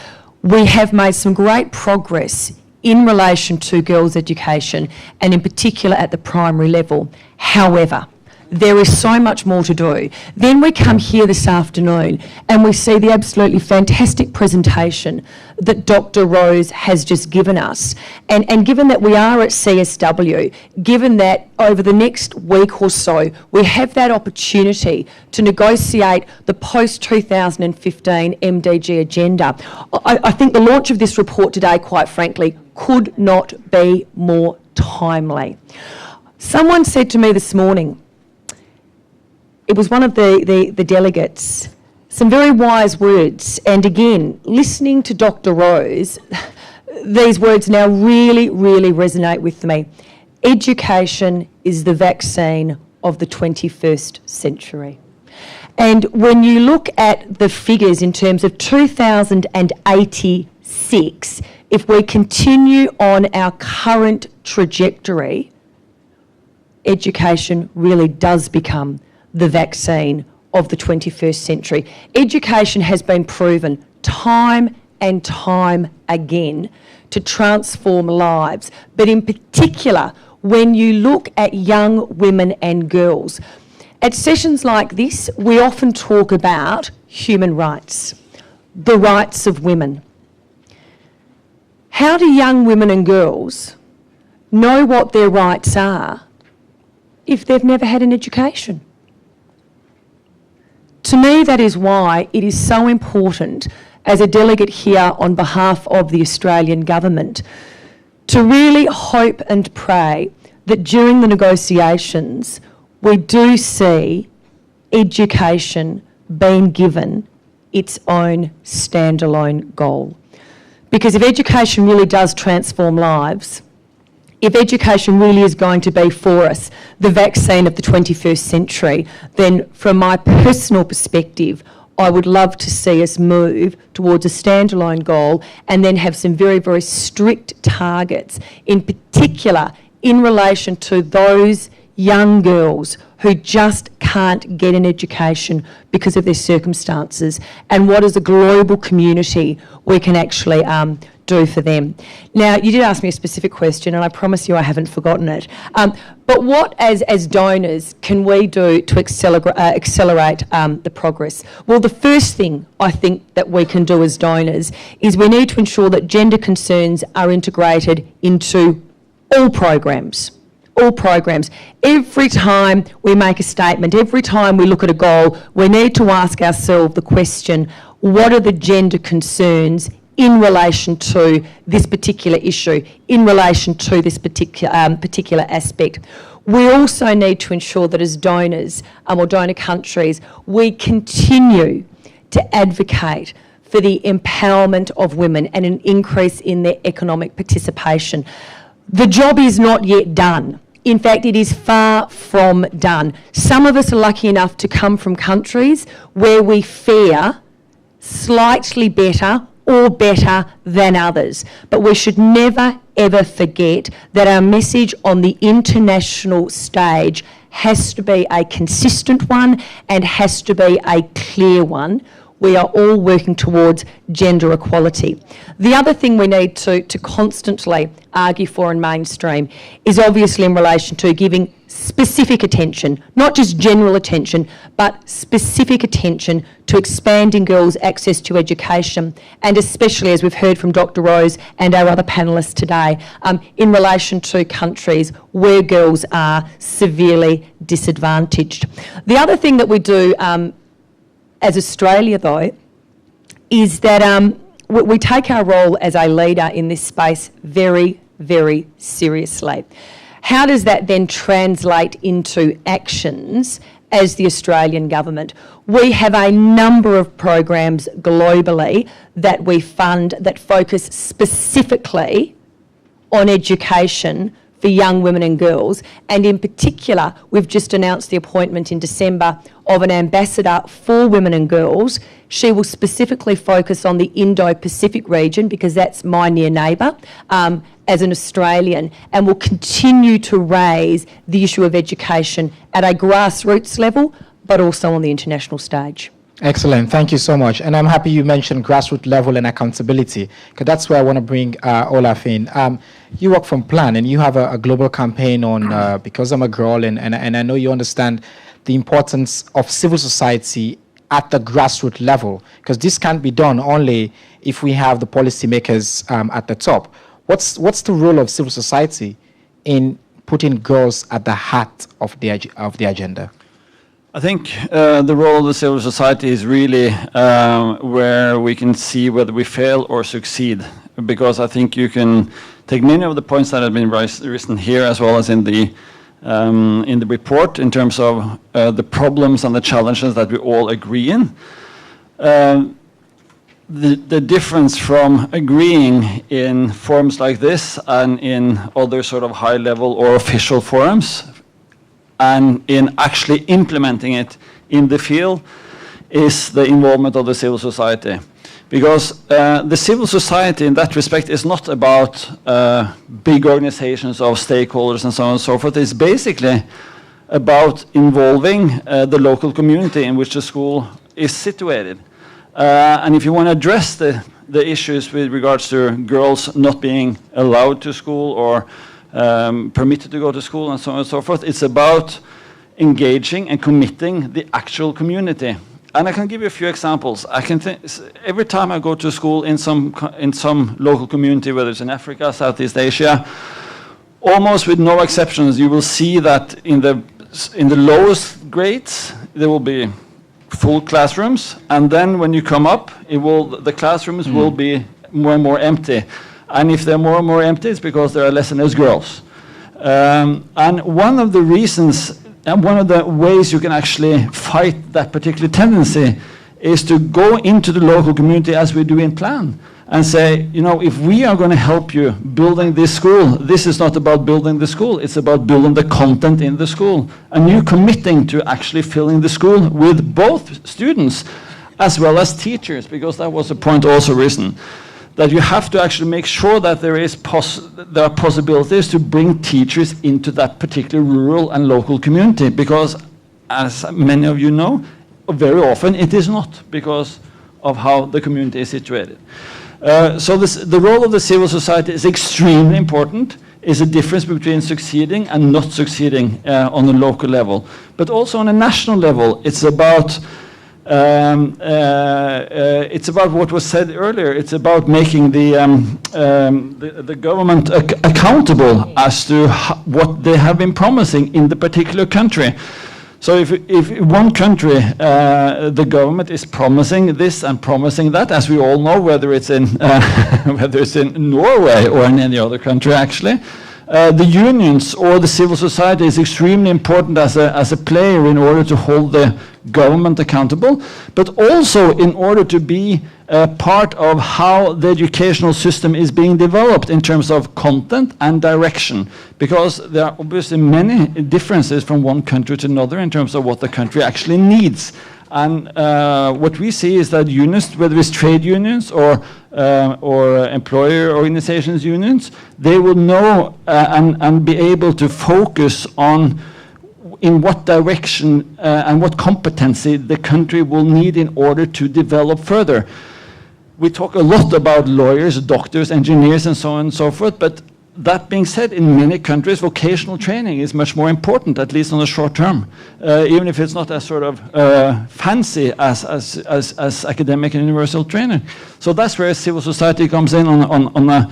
we have made some great progress in relation to girls' education, and in particular at the primary level. However, there is so much more to do. Then we come here this afternoon and we see the absolutely fantastic presentation that Dr. Rose has just given us. And given that we are at CSW, given that over the next week or so we have that opportunity to negotiate the post-2015 MDG agenda, I think the launch of this report today, quite frankly, could not be more timely. Someone said to me this morning, it was one of the delegates, some very wise words, and again, listening to Dr. Rose, these words now really, really resonate with me. Education is the vaccine of the 21st century. And when you look at the figures in terms of 2086, if we continue on our current trajectory, education really does become the vaccine of the 21st century. Education has been proven time and time again to transform lives, but in particular when you look at young women and girls. At sessions like this, we often talk about human rights, the rights of women. How do young women and girls know what their rights are if they've never had an education? to me, that is why it is so important, as a delegate here on behalf of the Australian government, to really hope and pray that during the negotiations we do see education being given its own standalone goal. Because if education really does transform lives, if education really is going to be for us the vaccine of the 21st century, then from my personal perspective, I would love to see us move towards a standalone goal and then have some very, very strict targets, in particular in relation to those young girls who just can't get an education because of their circumstances, and what as a global community we can actually do for them. Now, you did ask me a specific question, and I promise you I haven't forgotten it. But what, as donors, can we do to accelerate the progress? Well, the first thing I think that we can do as donors is we need to ensure that gender concerns are integrated into all programs. All programs. Every time we make a statement, every time we look at a goal, we need to ask ourselves the question, what are the gender concerns in relation to this particular issue, in relation to this particular aspect? We also need to ensure that as donors, or donor countries, we continue to advocate for the empowerment of women and an increase in their economic participation. The job is not yet done. In fact, it is far from done. Some of us are lucky enough to come from countries where we fare slightly better or better than others. But we should never, ever forget that our message on the international stage has to be a consistent one and has to be a clear one. We are all working towards gender equality. The other thing we need to constantly argue for and mainstream is obviously in relation to giving specific attention, not just general attention, but specific attention to expanding girls' access to education, and especially, as we've heard from Dr. Rose and our other panellists today, in relation to countries where girls are severely disadvantaged. The other thing that we do as Australia, though, is that we take our role as a leader in this space very, very seriously. How does that then translate into actions as the Australian government? We have a number of programs globally that we fund that focus specifically on education for young women and girls, and in particular we've just announced the appointment in December of an ambassador for women and girls. She will specifically focus on the Indo-Pacific region because that's my near neighbour as an Australian, and will continue to raise the issue of education at a grassroots level but also on the international stage. Excellent, thank you so much. And I'm happy you mentioned grassroots level and accountability, because that's where I want to bring Olaf in. You work from Plan, and you have a global campaign on Because I'm a Girl, and I know you understand the importance of civil society at the grassroots level, because this can't be done only if we have the policymakers at the top. What's the role of civil society in putting girls at the heart of the agenda? I think the role of the civil society is really where we can see whether we fail or succeed, because I think you can take many of the points that have been written here as well as in the report in terms of the problems and the challenges that we all agree in. The difference from agreeing in forums like this and in other sort of high-level or official forums and in actually implementing it in the field is the involvement of the civil society. Because the civil society in that respect is not about big organizations of stakeholders and so on and so forth. It's basically about involving the local community in which the school is situated. And if you want to address the issues with regards to girls not being allowed to school or permitted to go to school and so on and so forth, it's about engaging and committing the actual community. And I can give you a few examples. I can think every time I go to school in some local community, whether it's in Africa, Southeast Asia, almost with no exceptions, you will see that in the lowest grades there will be full classrooms, and then when you come up, the classrooms will be more and more empty. And if they're more and more empty, it's because there are less and less girls. And one of the reasons, and one of the ways you can actually fight that particular tendency is to go into the local community as we do in Plan and say, you know, if we are going to help you building this school, this is not about building the school, it's about building the content in the school. And you committing to actually filling the school with both students as well as teachers, because that was a point also risen, that you have to actually make sure that there are possibilities to bring teachers into that particular rural and local community, because as many of you know, very often it is not, because of how the community is situated. So the role of the civil society is extremely important. It's a difference between succeeding and not succeeding on a local level. But also on a national level, it's about what was said earlier. It's about making the government accountable as to what they have been promising in the particular country. So if one country, the government is promising this and promising that, as we all know, whether it's in Norway or in any other country actually, the unions or the civil society is extremely important as a player in order to hold the government accountable, but also in order to be part of how the educational system is being developed in terms of content and direction, because there are obviously many differences from one country to another in terms of what the country actually needs. And what we see is that unions, whether it's trade unions or employer organizations unions, they will know and be able to focus on in what direction and what competency the country will need in order to develop further. We talk a lot about lawyers, doctors, engineers, and so on and so forth, but that being said, in many countries, vocational training is much more important, at least on the short term, even if it's not as sort of fancy as academic and universal training. So that's where civil society comes in on a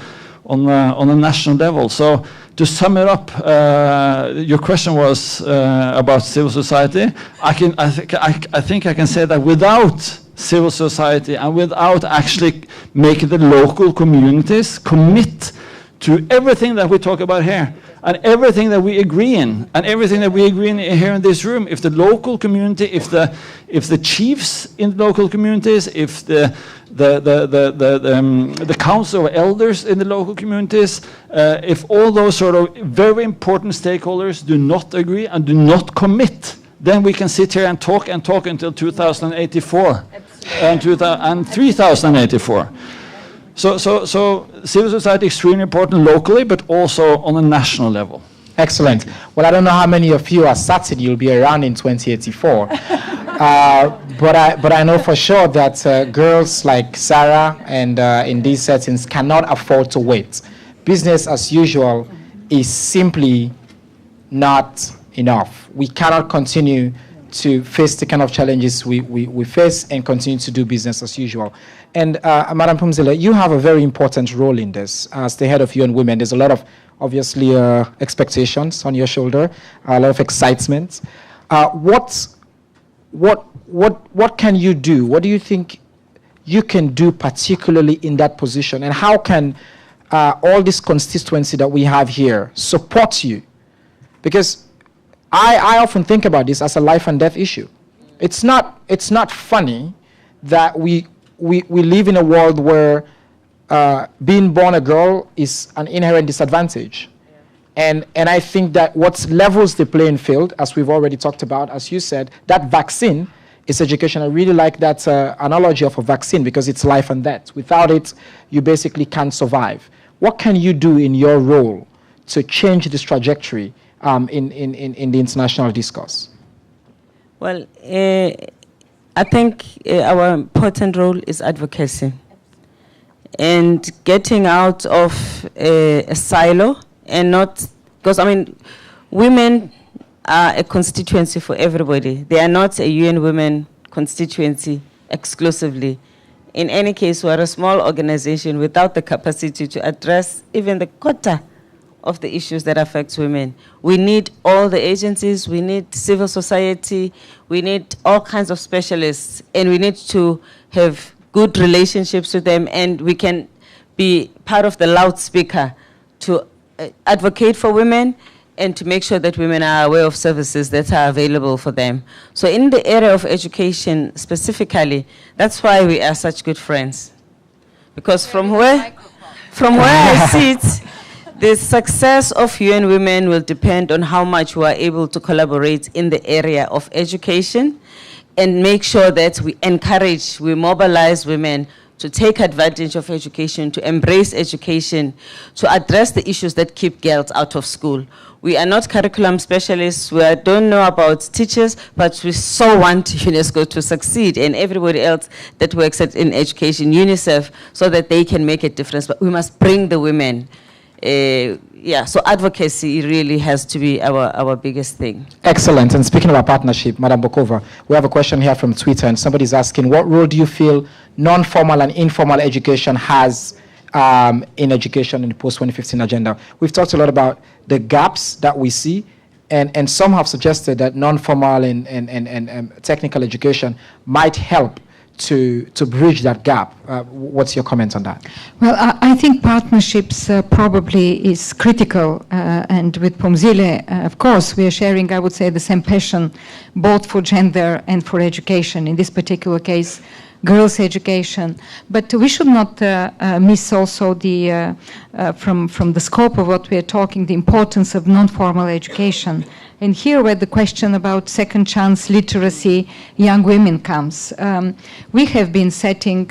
national level. So to sum it up, your question was about civil society. I think I can say that without civil society and without actually making the local communities commit to everything that we talk about here, and everything that we agree in, and everything that we agree in here in this room, if the local community, if the chiefs in the local communities, if the council of elders in the local communities, if all those sort of very important stakeholders do not agree and do not commit, then we can sit here and talk until 2084 and 3084. So civil society is extremely important locally, but also on a national level. Excellent. Well, I don't know how many of you are certain you'll be around in 2084, but I know for sure that girls like Sarah and in these settings cannot afford to wait. Business as usual is simply not enough. We cannot continue to face the kind of challenges we face and continue to do business as usual. And Madam Phumzile, you have a very important role in this. As the head of UN Women, there's a lot of, obviously, expectations on your shoulder, a lot of excitement. What can you do? What do you think you can do particularly in that position? And how can all this constituency that we have here support you? Because I often think about this as a life and death issue. It's not funny that we live in a world where being born a girl is an inherent disadvantage. Yeah. And I think that what levels the playing field, as we've already talked about, as you said, that vaccine is education. I really like that analogy of a vaccine, because it's life and death. Without it, you basically can't survive. What can you do in your role to change this trajectory in the international discourse? Well, I think our important role is advocacy and getting out of a silo, and not, because I mean, women are a constituency for everybody. They are not a UN Women constituency exclusively. In any case, we are a small organization without the capacity to address even the quota of the issues that affect women. We need all the agencies, we need civil society, we need all kinds of specialists, and we need to have good relationships with them, and we can be part of the loudspeaker to advocate for women and to make sure that women are aware of services that are available for them. So in the area of education specifically, that's why we are such good friends. Because from where I sit, the success of UN Women will depend on how much we are able to collaborate in the area of education and make sure that we encourage, we mobilize women to take advantage of education, to embrace education, to address the issues that keep girls out of school. We are not curriculum specialists, we don't know about teachers, but we so want UNESCO to succeed and everybody else that works in education, UNICEF, so that they can make a difference. But we must bring the women. So advocacy really has to be our biggest thing. Excellent. And speaking of our partnership, Madam Bokova, we have a question here from Twitter, and somebody's asking, what role do you feel non-formal and informal education has in education in the post-2015 agenda? We've talked a lot about the gaps that we see, and some have suggested that non-formal and technical education might help to bridge that gap. What's your comment on that? Well, I think partnerships probably is critical, and with Phumzile, of course, we are sharing, I would say, the same passion, both for gender and for education. In this particular case, girls' education. But we should not miss also the, from the scope of what we are talking, the importance of non-formal education. And here where the question about second chance literacy, young women comes. We have been setting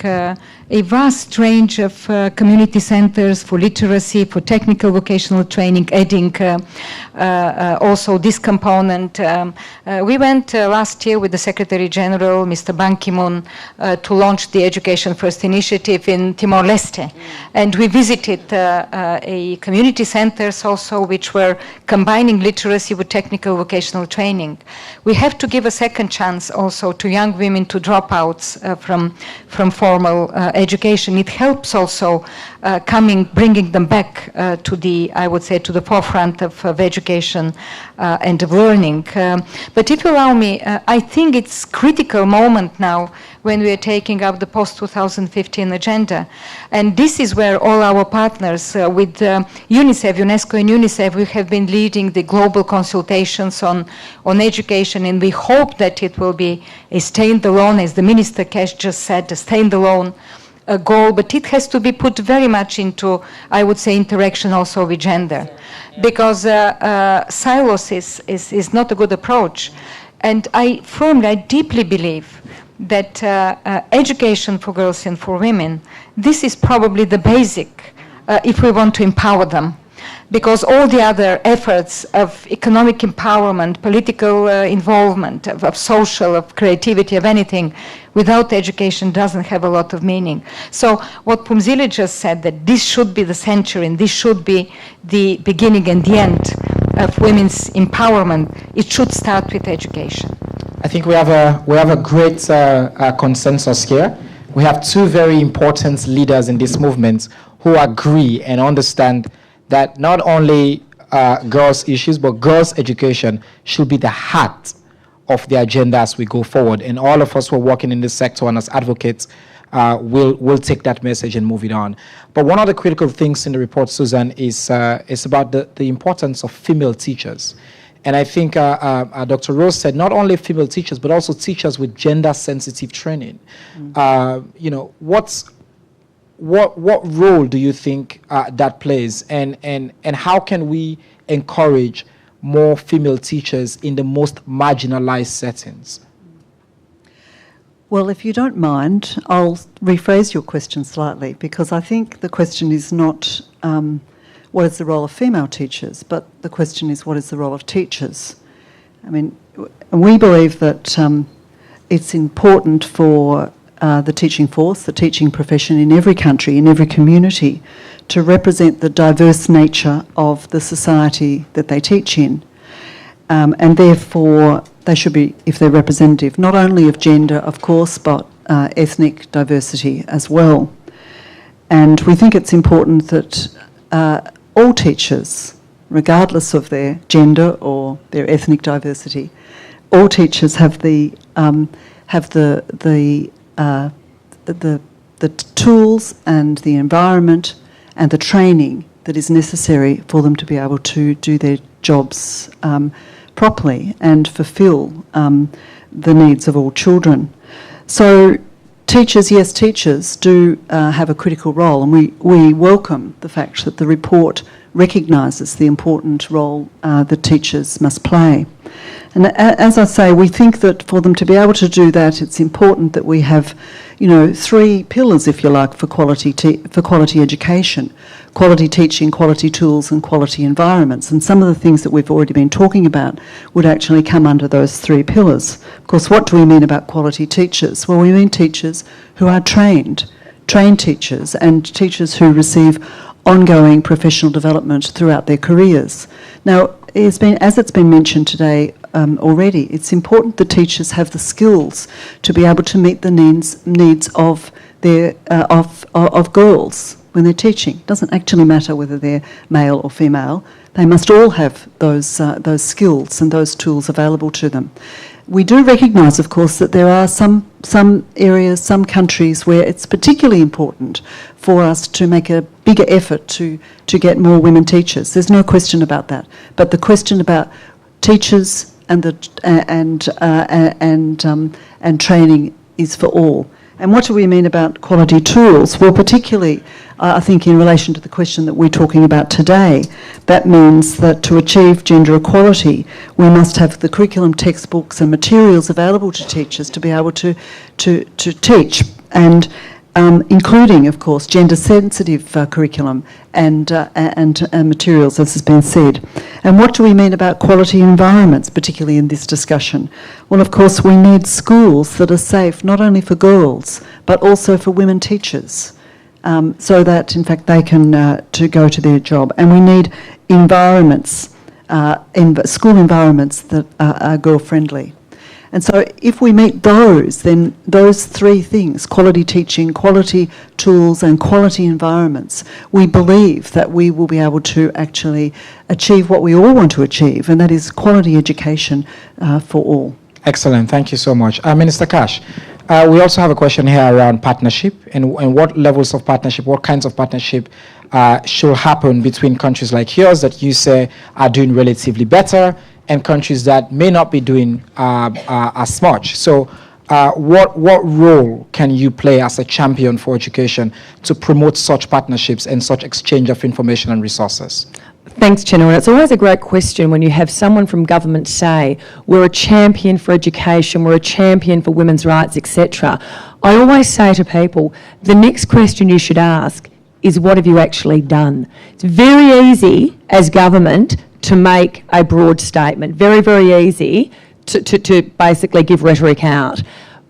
a vast range of community centers for literacy, for technical vocational training, adding also this component. We went last year with the Secretary General, Mr. Ban Ki-moon, to launch the Education First initiative in Timor-Leste. And we visited a community centers also which were combining literacy with technical vocational training. We have to give a second chance also to young women to drop out from formal education. It helps also bringing them back to the, I would say, to the forefront of education and of learning. But if you allow me, I think it's critical moment now when we are taking up the post-2015 agenda. And this is where all our partners with UNICEF, UNESCO and UNICEF, we have been leading the global consultations on education, and we hope that it will be a stand-alone, as the Minister Cash just said, a stand-alone goal, but it has to be put very much into, I would say, interaction also with gender. Because silos is not a good approach. And I deeply believe that education for girls and for women, this is probably the basic if we want to empower them. Because all the other efforts of economic empowerment, political involvement, of social, of creativity, of anything, without education doesn't have a lot of meaning. So what Phumzile just said, that this should be the century and this should be the beginning and the end of women's empowerment, it should start with education. I think we have a great consensus here. We have two very important leaders in this movement who agree and understand that not only girls' issues, but girls' education should be the heart of the agenda as we go forward. And all of us who are working in this sector and as advocates will take that message and move it on. But one of the critical things in the report, Susan, is about the importance of female teachers. And I think Dr. Rose said not only female teachers, but also teachers with gender-sensitive training. What role do you think that plays, and how can we encourage more female teachers in the most marginalized settings? Well, if you don't mind, I'll rephrase your question slightly, because I think the question is not what is the role of female teachers, but the question is what is the role of teachers. I mean, we believe that it's important for the teaching force, the teaching profession in every country, in every community, to represent the diverse nature of the society that they teach in. And therefore, they should be, if they're representative, not only of gender, of course, but ethnic diversity as well. And we think it's important that all teachers regardless of their gender or their ethnic diversity. All teachers have the tools and the environment and the training that is necessary for them to be able to do their jobs properly and fulfil the needs of all children. So teachers, yes, teachers do have a critical role, and we welcome the fact that the report recognises the important role that teachers must play. And as I say, we think that for them to be able to do that, it's important that we have, three pillars, if you like, for quality education: quality teaching, quality tools, and quality environments. And some of the things that we've already been talking about would actually come under those three pillars. Of course, what do we mean about quality teachers? Well, we mean teachers who are trained teachers, and teachers who receive ongoing professional development throughout their careers. Now, as it's been mentioned today already, it's important that teachers have the skills to be able to meet the needs of their of girls when they're teaching. It doesn't actually matter whether they're male or female. They must all have those skills and those tools available to them. We do recognise, of course, that there are some areas, some countries where it's particularly important for us to make a bigger effort to get more women teachers. There's no question about that. But the question about teachers and training is for all. And what do we mean about quality tools? Well, particularly, I think in relation to the question that we're talking about today, that means that to achieve gender equality, we must have the curriculum, textbooks and materials available to teachers to be able to teach, and including, of course, gender-sensitive curriculum and materials, as has been said. And what do we mean about quality environments, particularly in this discussion? Well, of course, we need schools that are safe not only for girls, but also for women teachers, so that, in fact, they can to go to their job. And we need environments, school environments that are girl-friendly. And so if we meet those, then those three things, quality teaching, quality tools and quality environments, we believe that we will be able to actually achieve what we all want to achieve, and that is quality education for all. Excellent, thank you so much. Minister Cash, we also have a question here around partnership and what levels of partnership, what kinds of partnership should happen between countries like yours that you say are doing relatively better and countries that may not be doing as much. So what role can you play as a champion for education to promote such partnerships and such exchange of information and resources? Thanks, General. It's always a great question when you have someone from government say, we're a champion for education, we're a champion for women's rights, etc. I always say to people, the next question you should ask is, what have you actually done? It's very easy as government to make a broad statement, very, very easy to basically give rhetoric out.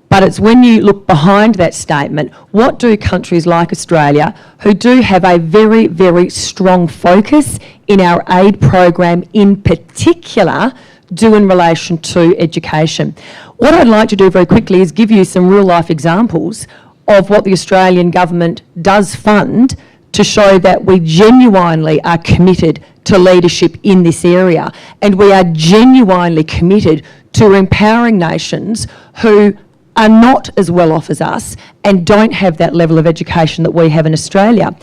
But it's when you look behind that statement, what do countries like Australia, who do have a very, very strong focus in our aid program in particular, do in relation to education? What I'd like to do very quickly is give you some real-life examples of what the Australian government does fund to show that we genuinely are committed to leadership in this area, and we are genuinely committed to empowering nations who are not as well off as us and don't have that level of education that we have in Australia.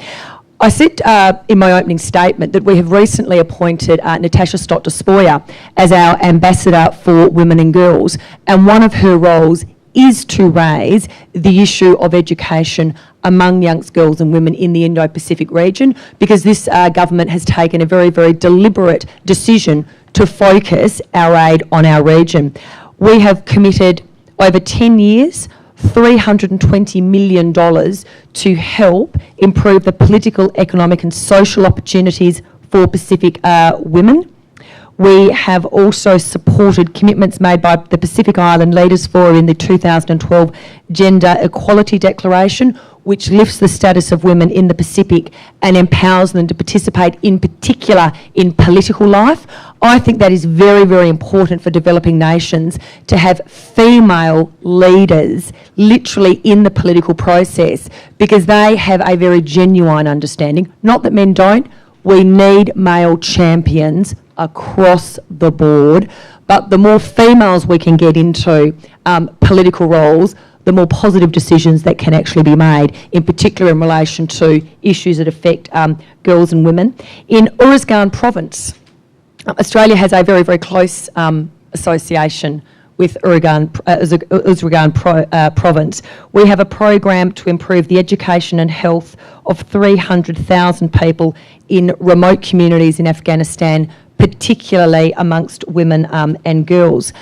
I said in my opening statement that we have recently appointed Natasha Stott-Despoja as our ambassador for women and girls, and one of her roles is to raise the issue of education among young girls and women in the Indo-Pacific region, because this government has taken a very, very deliberate decision to focus our aid on our region. We have committed over 10 years, $320 million to help improve the political, economic and social opportunities for Pacific women. We have also supported commitments made by the Pacific Island Leaders Forum in the 2012 Gender Equality Declaration, which lifts the status of women in the Pacific and empowers them to participate in particular in political life. I think that is very, very important for developing nations to have female leaders literally in the political process, because they have a very genuine understanding, not that men don't. We need male champions across the board, but the more females we can get into political roles, the more positive decisions that can actually be made, in particular in relation to issues that affect girls and women. In Uruzgan province, Australia has a very, very close association with Uruzgan province. We have a program to improve the education and health of 300,000 people in remote communities in Afghanistan, particularly amongst women and girls.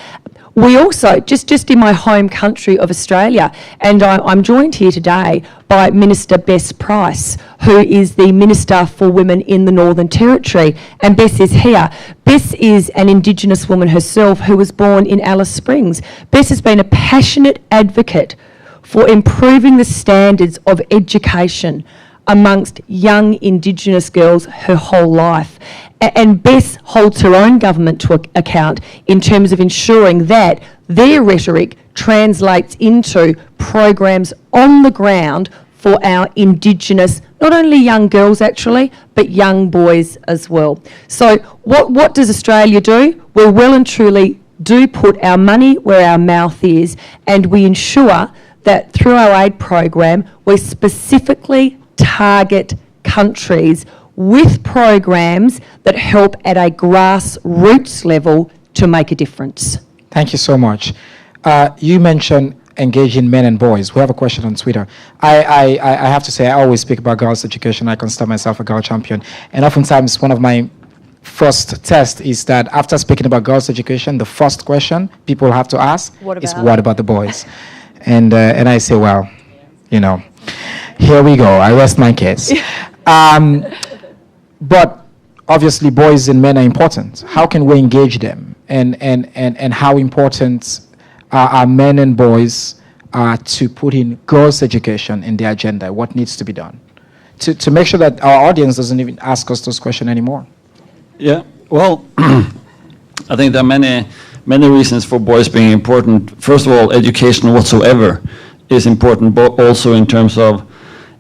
We also, just in my home country of Australia, and I'm joined here today by Minister Bess Price, who is the Minister for Women in the Northern Territory, and Bess is here. Bess is an Indigenous woman herself who was born in Alice Springs. Bess has been a passionate advocate for improving the standards of education amongst young Indigenous girls her whole life. And Bess holds her own government to account in terms of ensuring that their rhetoric translates into programs on the ground for our Indigenous, not only young girls actually, but young boys as well. So what does Australia do? We well and truly do put our money where our mouth is, and we ensure that through our aid program, we specifically target countries with programs that help at a grassroots level to make a difference. Thank you so much. You mentioned engaging men and boys. We have a question on Twitter. I have to say, I always speak about girls' education. I consider myself a girl champion. And oftentimes, one of my first tests is that after speaking about girls' education, the first question people have to ask is, what about the boys? And I say, well, you know, here we go. I rest my case. But obviously, boys and men are important. How can we engage them? And how important are men and boys to put in girls' education in the agenda? What needs to be done to make sure that our audience doesn't even ask us those questions anymore? Yeah, well, I think there are many reasons for boys being important. First of all, education whatsoever is important, but also in terms of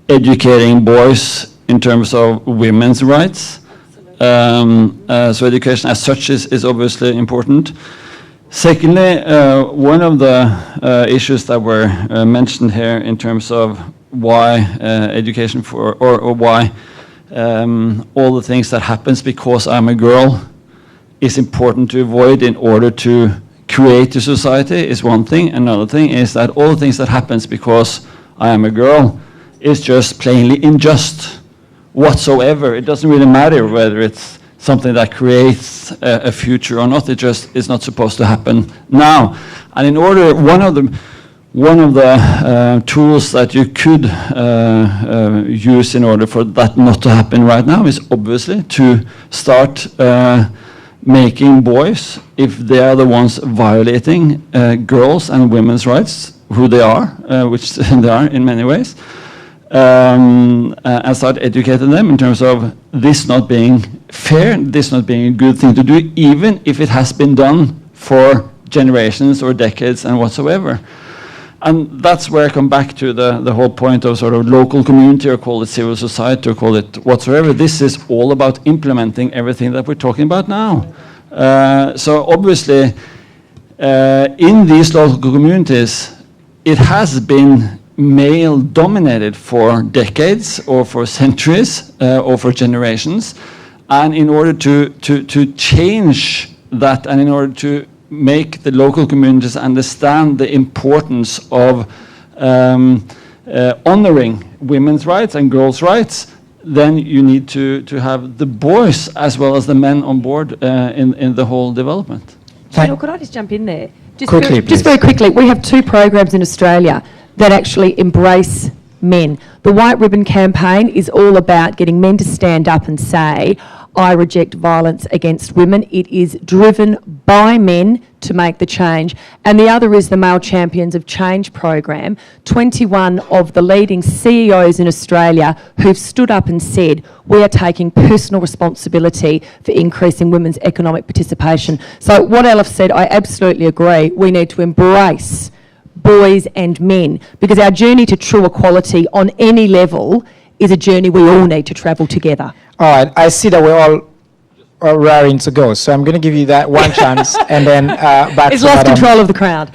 educating boys in terms of women's rights. So education as such is obviously important. Secondly, one of the issues that were mentioned here in terms of why education for, or why all the things that happens because I'm a girl is important to avoid in order to create a society is one thing. Another thing is that all the things that happens because I am a girl is just plainly unjust whatsoever. It doesn't really matter whether it's something that creates a future or not. It just is not supposed to happen now. And in order, one of the tools that you could use in order for that not to happen right now is obviously to start making boys, if they are the ones violating girls' and women's rights, who they are, which they are in many ways, and start educating them in terms of this not being fair, this not being a good thing to do, even if it has been done for generations or decades and whatsoever. And that's where I come back to the whole point of sort of local community, or call it civil society, or call it whatsoever. This is all about implementing everything that we're talking about now. So obviously, in these local communities, it has been male-dominated for decades, or for centuries, or for generations. And in order to change that, and in order to make the local communities understand the importance of honoring women's rights and girls' rights, then you need to have the boys as well as the men on board in the whole development. Daniel, could I just jump in there? Just very quickly, we have two programs in Australia that actually embrace men. The White Ribbon Campaign is all about getting men to stand up and say, I reject violence against women. It is driven by men to make the change. And the other is the Male Champions of Change program. 21 of the leading CEOs in Australia who've stood up and said, we are taking personal responsibility for increasing women's economic participation. So what Elif said, I absolutely agree. We need to embrace boys and men, because our journey to true equality on any level is a journey we all need to travel together. All right, I see that we're all raring to go, so I'm going to give you that one chance, and then back He's to lost Madam. control of the crowd.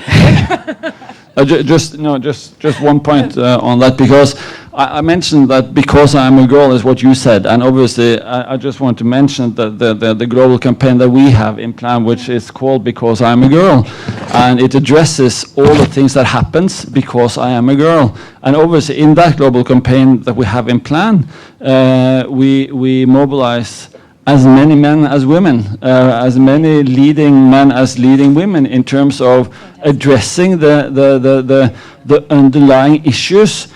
Just one point on that, because I mentioned that because I am a girl is what you said, and obviously I just want to mention that the global campaign that we have in plan, which is called Because I Am a Girl, and it addresses all the things that happens because I am a girl. And obviously in that global campaign that we have in plan, we mobilize as many men as women, as many leading men as leading women, in terms of addressing the underlying issues,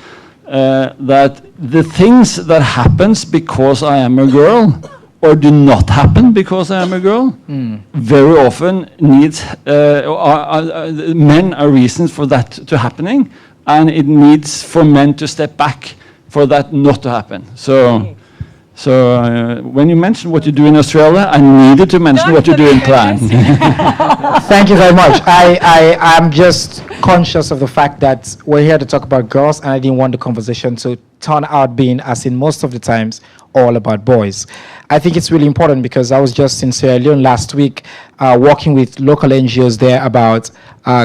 that the things that happens because I am a girl or do not happen because I am a girl very often needs men are reasons for that to happening, and it needs for men to step back for that not to happen. So when you mentioned what you do in Australia, I needed to mention what you do in plan. Thank you very much. I'm just conscious of the fact that we're here to talk about girls, and I didn't want the conversation to turn out being, as in most of the times, all about boys. I think it's really important because I was just in Sierra Leone last week working with local NGOs there about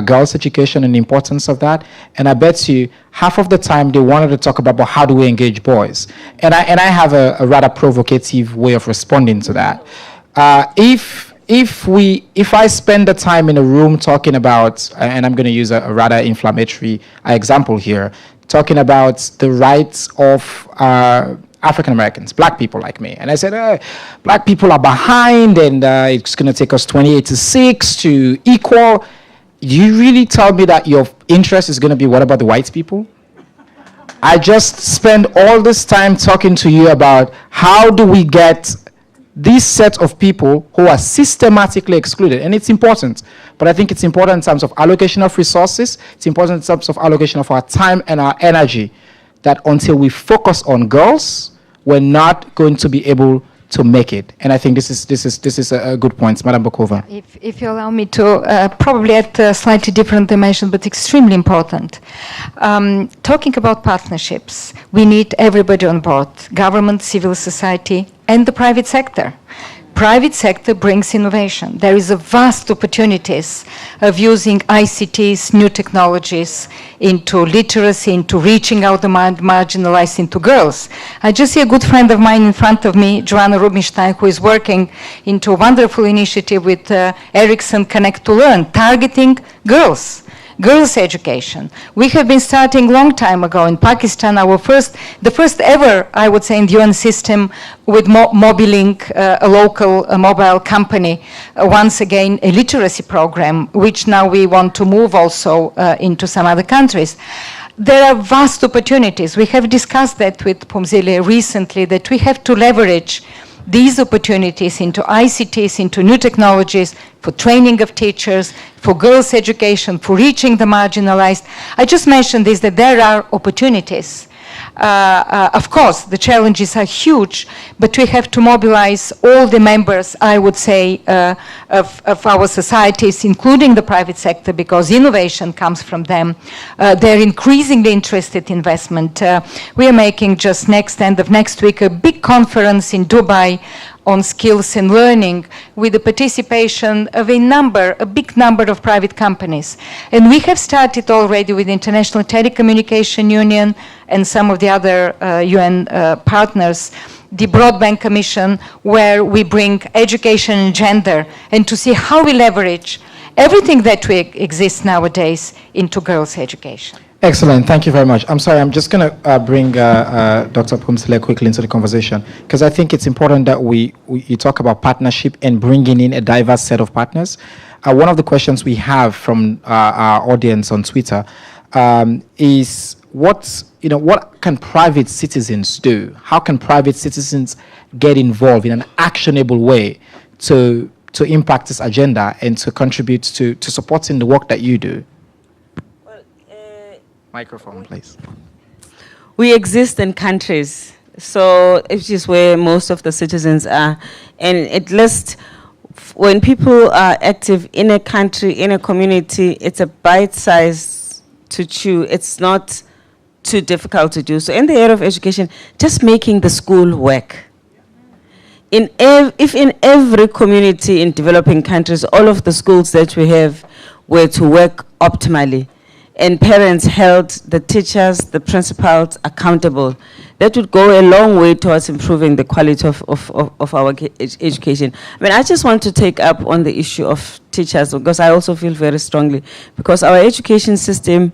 girls' education and the importance of that. And I bet you half of the time they wanted to talk about, well, how do we engage boys? And I have a rather provocative way of responding to that. If I spend the time in a room talking about, and I'm going to use a rather inflammatory example here, talking about the rights of African Americans, black people like me. And I said, black people are behind, and it's going to take us 28-6 to equal. You really tell me that your interest is going to be, what about the white people? I just spend all this time talking to you about how do we get this set of people who are systematically excluded. And it's important, but I think it's important in terms of allocation of resources. It's important in terms of allocation of our time and our energy, that until we focus on girls, we're not going to be able to make it. And I think this is a good point. Madam Bokova. If you allow me to, probably at a slightly different dimension, but extremely important. Talking about partnerships, we need everybody on board, government, civil society, and the private sector. Private sector brings innovation. There is a vast opportunities of using ICTs, new technologies, into literacy, into reaching out the marginalized, into girls. I just see a good friend of mine in front of me, Joanna Rubinstein, who is working into a wonderful initiative with Ericsson Connect to Learn, targeting girls education. We have been starting a long time ago in Pakistan, the first ever, I would say, in the UN system with Mobilink, a local mobile company, once again a literacy program, which now we want to move also into some other countries. There are vast opportunities. We have discussed that with Pomzile recently, that we have to leverage these opportunities into ICTs, into new technologies, for training of teachers, for girls' education, for reaching the marginalized. I just mentioned this, that there are opportunities. Of course, the challenges are huge, but we have to mobilize all the members, I would say, of our societies, including the private sector, because innovation comes from them. They're increasingly interested in investment. We are making just end of next week, a big conference in Dubai on skills and learning, with the participation of a big number of private companies. And we have started already with the International Telecommunication Union and some of the other UN partners, the Broadband Commission, where we bring education and gender, and to see how we leverage everything that exists nowadays into girls' education. Excellent. Thank you very much. I'm sorry, I'm just going to bring Dr. Pomzile quickly into the conversation, because I think it's important that you talk about partnership and bringing in a diverse set of partners. One of the questions we have from our audience on Twitter is what can private citizens do? How can private citizens get involved in an actionable way to impact this agenda and to contribute to supporting the work that you do? Microphone, please. We exist in countries, so it's just where most of the citizens are. And at least when people are active in a country, in a community, it's a bite size to chew. It's not too difficult to do. So in the area of education, just making the school work. if in every community in developing countries, all of the schools that we have were to work optimally, and parents held the teachers, the principals accountable, that would go a long way towards improving the quality of our education. I mean, I just want to take up on the issue of teachers, because I also feel very strongly, because our education system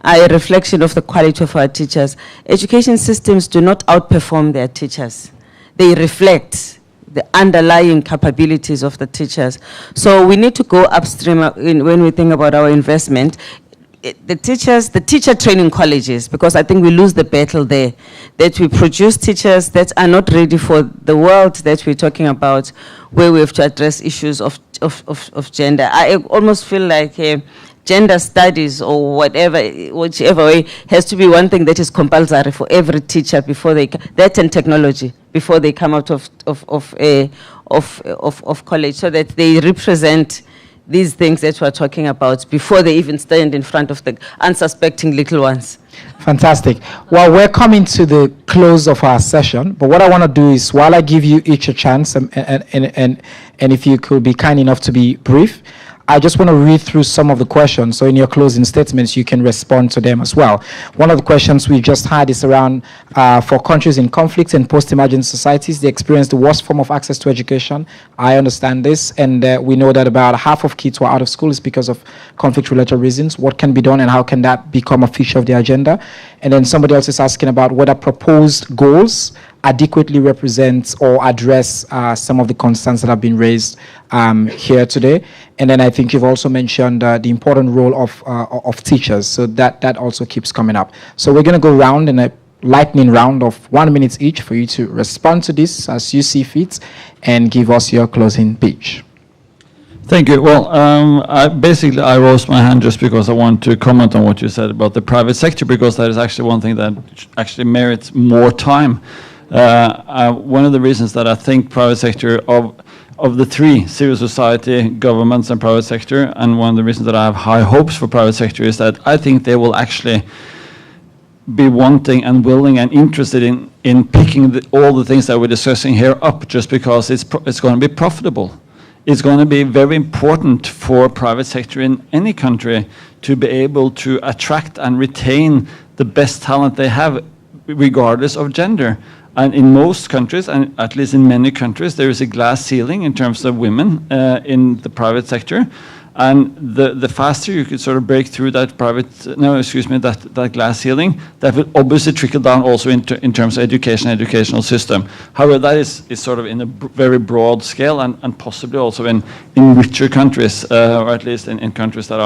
are a reflection of the quality of our teachers. Education systems do not outperform their teachers. They reflect the underlying capabilities of the teachers. So we need to go upstream when we think about our investment. The teacher training colleges, because I think we lose the battle there, that we produce teachers that are not ready for the world that we're talking about, where we have to address issues of gender. I almost feel like gender studies or whichever way has to be one thing that is compulsory for every teacher before they, that and technology, before they come out of college, so that they represent these things that we're talking about before they even stand in front of the unsuspecting little ones. Fantastic. Well, we're coming to the close of our session, but what I want to do is, while I give you each a chance, and if you could be kind enough to be brief, I just want to read through some of the questions, so in your closing statements you can respond to them as well. One of the questions we just had is around, for countries in conflict and post-emergent societies, they experience the worst form of access to education. I understand this, and we know that about half of kids who are out of school is because of conflict-related reasons. What can be done, and how can that become a feature of the agenda? And then somebody else is asking about whether proposed goals adequately represent or address some of the concerns that have been raised here today. And then I think you've also mentioned the important role of teachers, so that also keeps coming up. So we're going to go round in a lightning round of 1 minute each for you to respond to this as you see fit and give us your closing speech. Thank you. Well, I rose my hand just because I want to comment on what you said about the private sector, because that is actually one thing that actually merits more time. One of the reasons that I think private sector of the three, civil society, governments and private sector, and one of the reasons that I have high hopes for private sector is that I think they will actually be wanting and willing and interested in picking all the things that we're discussing here up, just because it's going to be profitable. It's going to be very important for private sector in any country to be able to attract and retain the best talent they have, regardless of gender. And in most countries, and at least in many countries, there is a glass ceiling in terms of women in the private sector. And the faster you could sort of break through that that glass ceiling, that will obviously trickle down also in terms of educational system. However, that is sort of in a very broad scale, and possibly also in richer countries, or at least in countries that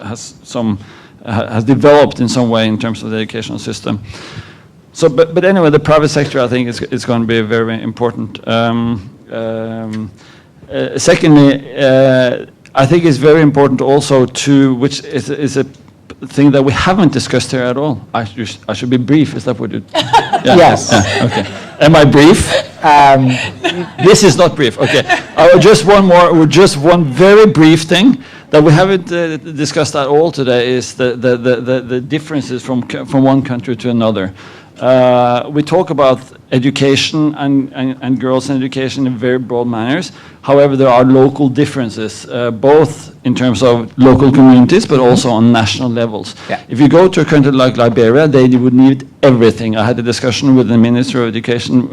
has developed in some way in terms of the educational system. So, but anyway, the private sector, I think, is going to be very important. Secondly, I think it's very important also which is a thing that we haven't discussed here at all. I should be brief. Is that what you? Yeah. Yes. Yeah, okay. Am I brief? This is not brief. Okay. Just one very brief thing that we haven't discussed at all today is the differences from one country to another. We talk about education and girls in education in very broad manners. However, there are local differences, both in terms of local communities, but also on national levels. Yeah. If you go to a country like Liberia, they would need everything. I had a discussion with the Minister of Education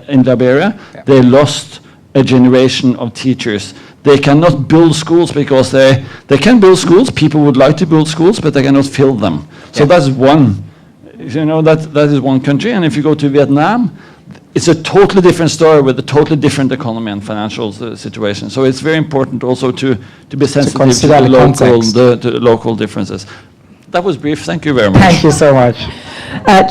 in Liberia. Yeah. They lost a generation of teachers. They cannot build schools because they can build schools. People would like to build schools, but they cannot fill them. So that's one. You know, that is one country. And if you go to Vietnam, it's a totally different story with a totally different economy and financial situation. So it's very important also to be sensitive to the local differences. That was brief. Thank you very much. Thank you so much.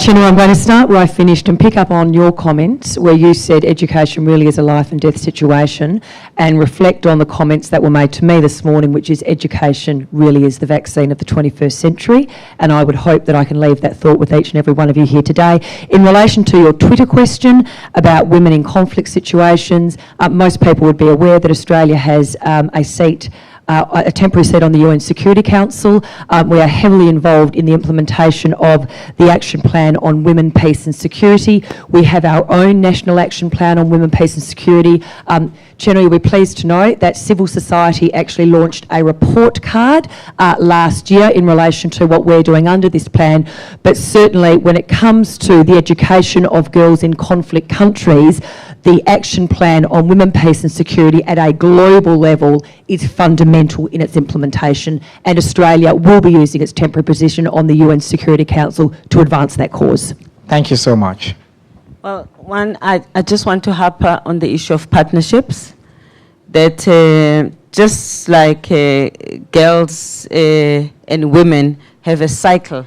Chino, I'm going to start where I finished and pick up on your comments where you said education really is a life and death situation, and reflect on the comments that were made to me this morning, which is education really is the vaccine of the 21st century. And I would hope that I can leave that thought with each and every one of you here today. In relation to your Twitter question about women in conflict situations, most people would be aware that Australia has a seat a temporary seat on the UN Security Council. We are heavily involved in the implementation of the Action Plan on Women, Peace and Security. We have our own National Action Plan on Women, Peace and Security. Generally, we're pleased to know that civil society actually launched a report card last year in relation to what we're doing under this plan. But certainly, when it comes to the education of girls in conflict countries, the Action Plan on Women, Peace and Security at a global level is fundamental in its implementation, and Australia will be using its temporary position on the UN Security Council to advance that cause. Thank you so much. Well, one, I just want to harp on the issue of partnerships, that just like girls and women have a cycle,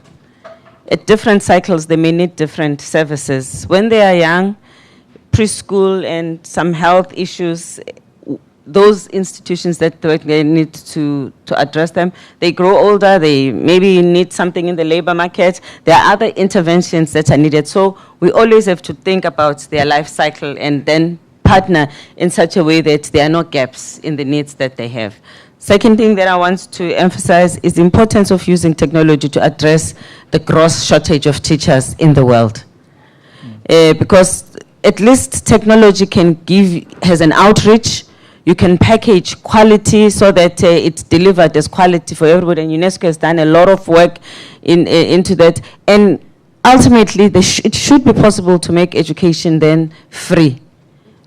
at different cycles they may need different services. When they are young, preschool and some health issues, those institutions that they need to address them, they grow older, they maybe need something in the labor market, there are other interventions that are needed. So we always have to think about their life cycle and then partner in such a way that there are no gaps in the needs that they have. Second thing that I want to emphasize is the importance of using technology to address the gross shortage of teachers in the world. Because at least technology has an outreach. You can package quality so that it's delivered as quality for everybody. And UNESCO has done a lot of work into that. And ultimately, it should be possible to make education then free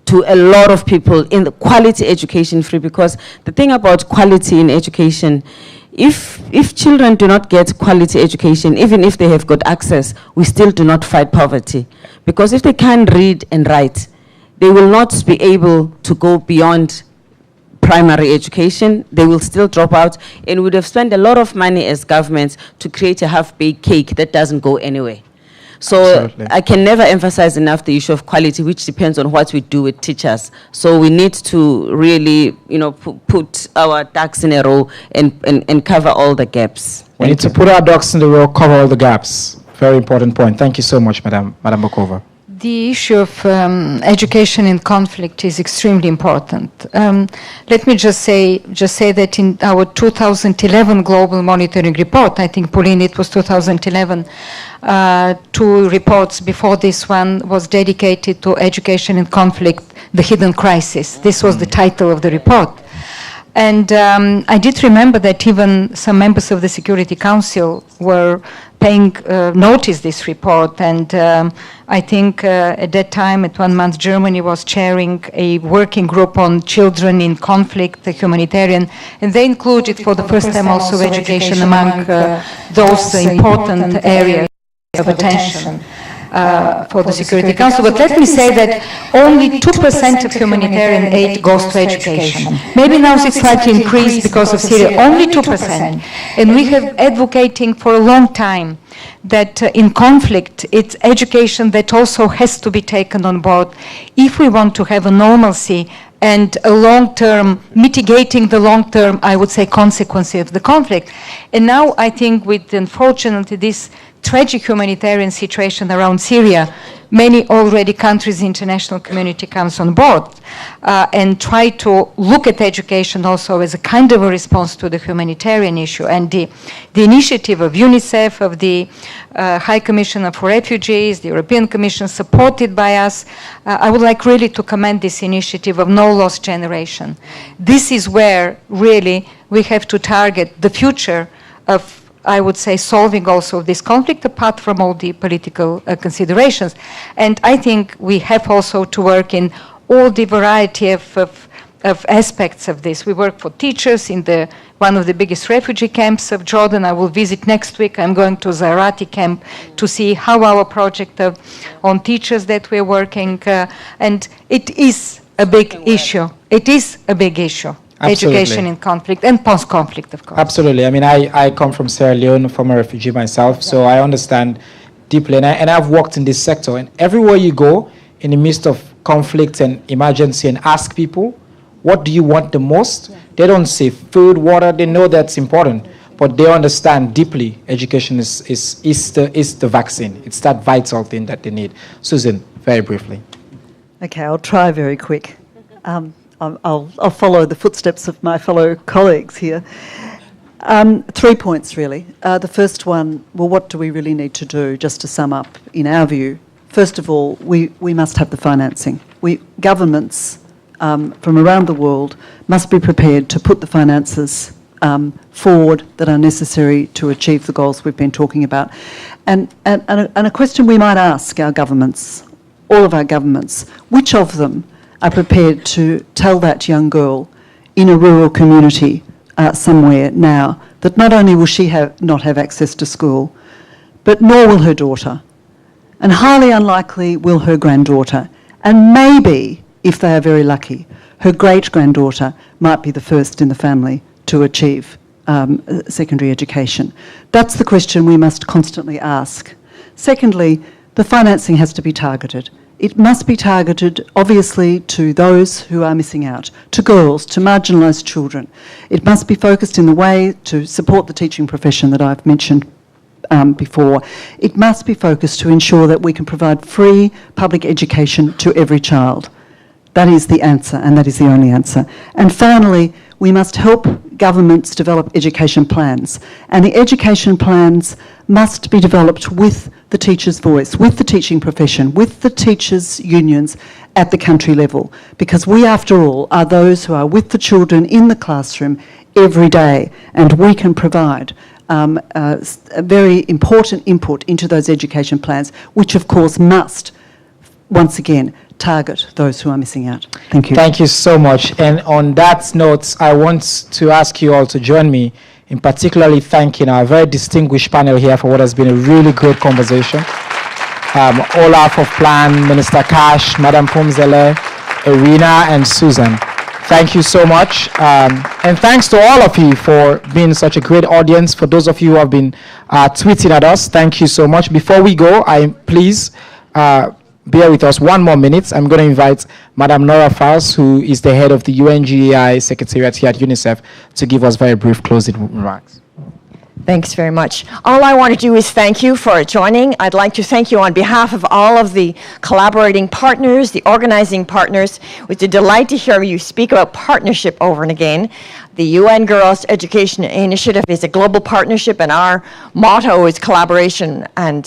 to a lot of people, in the quality education free. Because the thing about quality in education, if children do not get quality education, even if they have got access, we still do not fight poverty. Because if they can't read and write, they will not be able to go beyond primary education. They will still drop out, and we would have spent a lot of money as governments to create a half-baked cake that doesn't go anywhere. So Absolutely. I can never emphasize enough the issue of quality, which depends on what we do with teachers. So we need to really, put our ducks in a row and cover all the gaps. We need to put our ducks in the row, cover all the gaps. Very important point. Thank you so much, Madam Bokova. The issue of education in conflict is extremely important. Let me just say that in our 2011 Global Monitoring Report, I think, Pauline, it was 2011, 2 reports before this one was dedicated to education in conflict, the hidden crisis. This was the title of the report. And I did remember that even some members of the Security Council were paying notice this report, and I think at that time, at 1 month, Germany was chairing a working group on children in conflict, the humanitarian, and they included for the first time also education among those important areas of attention. For the Security Council, but let me say that only 2% of humanitarian aid goes to education. Maybe now it's slightly increased because of Syria, only 2%. And we have advocating for a long time that in conflict, it's education that also has to be taken on board if we want to have a normalcy and a long-term, mitigating the long-term, I would say, consequences of the conflict. And now I think with, unfortunately, this tragic humanitarian situation around Syria, many already countries, the international community comes on board and try to look at education also as a kind of a response to the humanitarian issue. And the initiative of UNICEF, of the High Commissioner for Refugees, the European Commission, supported by us, I would like really to commend this initiative of No Lost Generation. This is where really we have to target the future of, I would say, solving also this conflict apart from all the political considerations. And I think we have also to work in all the variety of aspects of this. We work for teachers in one of the biggest refugee camps of Jordan. I will visit next week. I'm going to Zarati camp to see how our project on teachers that we're working, and it is a big issue. It is a big issue. Absolutely. Education in conflict and post-conflict, of course. Absolutely. I mean, I come from Sierra Leone, former refugee myself, so I understand deeply. And I've worked in this sector. And everywhere you go, in the midst of conflict and emergency, and ask people, what do you want the most? Yeah. They don't say food, water. They know that's important. But they understand deeply education is the vaccine. It's that vital thing that they need. Susan, very briefly. Okay, I'll try very quick. I'll follow the footsteps of my fellow colleagues here. 3 points, really. The first one, well, what do we really need to do, just to sum up, in our view? First of all, we must have the financing. Governments from around the world must be prepared to put the finances forward that are necessary to achieve the goals we've been talking about. And a question we might ask our governments, all of our governments, which of them are prepared to tell that young girl in a rural community somewhere now that not only will she not have access to school, but nor will her daughter, and highly unlikely will her granddaughter, and maybe, if they are very lucky, her great-granddaughter might be the first in the family to achieve secondary education. That's the question we must constantly ask. Secondly, the financing has to be targeted. It must be targeted, obviously, to those who are missing out, to girls, to marginalised children. It must be focused in the way to support the teaching profession that I've mentioned before. It must be focused to ensure that we can provide free public education to every child. That is the answer, and that is the only answer. And finally, we must help governments develop education plans. And the education plans must be developed with the teacher's voice, with the teaching profession, with the teachers' unions at the country level. Because we, after all, are those who are with the children in the classroom every day, and we can provide a very important input into those education plans, which of course must, once again, target those who are missing out. Thank you. Thank you so much. And on that note, I want to ask you all to join me in particularly thanking our very distinguished panel here for what has been a really good conversation. Olaf of Plan, Minister Cash, Madam Pumzele, Irina, and Susan. Thank you so much. And thanks to all of you for being such a great audience. For those of you who have been tweeting at us, thank you so much. Before we go, please bear with us 1 more minute. I'm going to invite Madam Nora Faust, who is the head of the UNGEI Secretariat here at UNICEF, to give us very brief closing remarks. Thanks very much. All I want to do is thank you for joining. I'd like to thank you on behalf of all of the collaborating partners, the organizing partners. It was a delight to hear you speak about partnership over and again. The UN Girls Education Initiative is a global partnership, and our motto is collaboration, and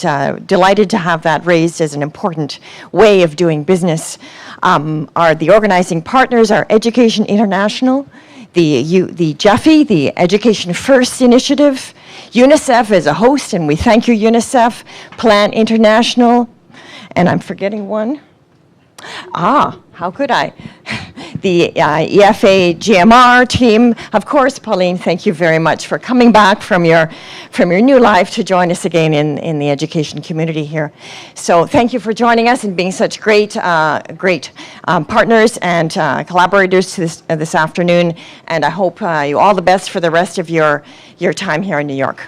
delighted to have that raised as an important way of doing business. The organizing partners are Education International, the GEFI, the Education First Initiative, UNICEF is a host, and we thank you, UNICEF, Plan International, and I'm forgetting one. How could I? The EFA GMR team. Of course, Pauline, thank you very much for coming back from your new life to join us again in the education community here. So thank you for joining us and being such great partners and collaborators to this afternoon. And I hope you all the best for the rest of your time here in New York.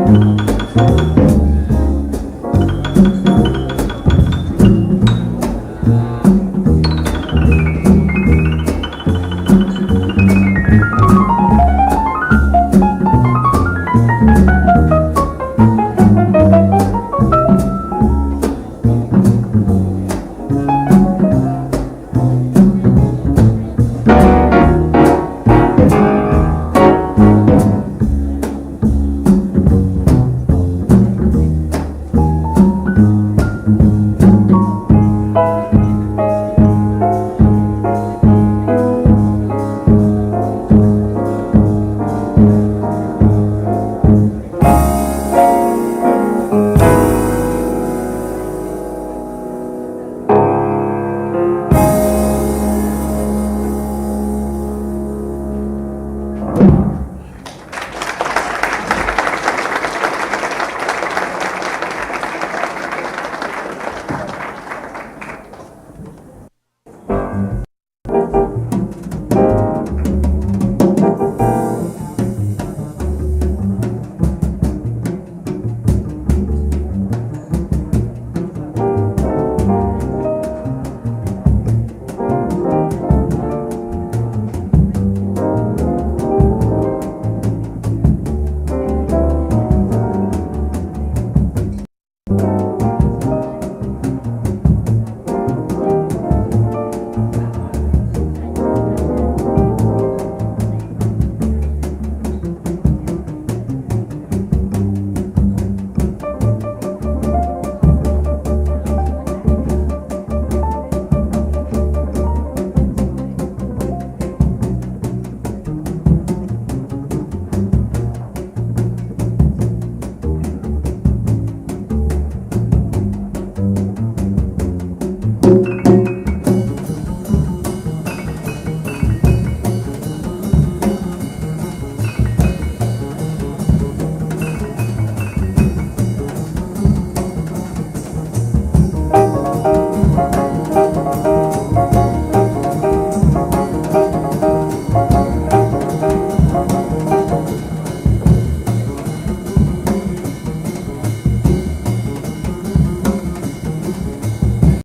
you.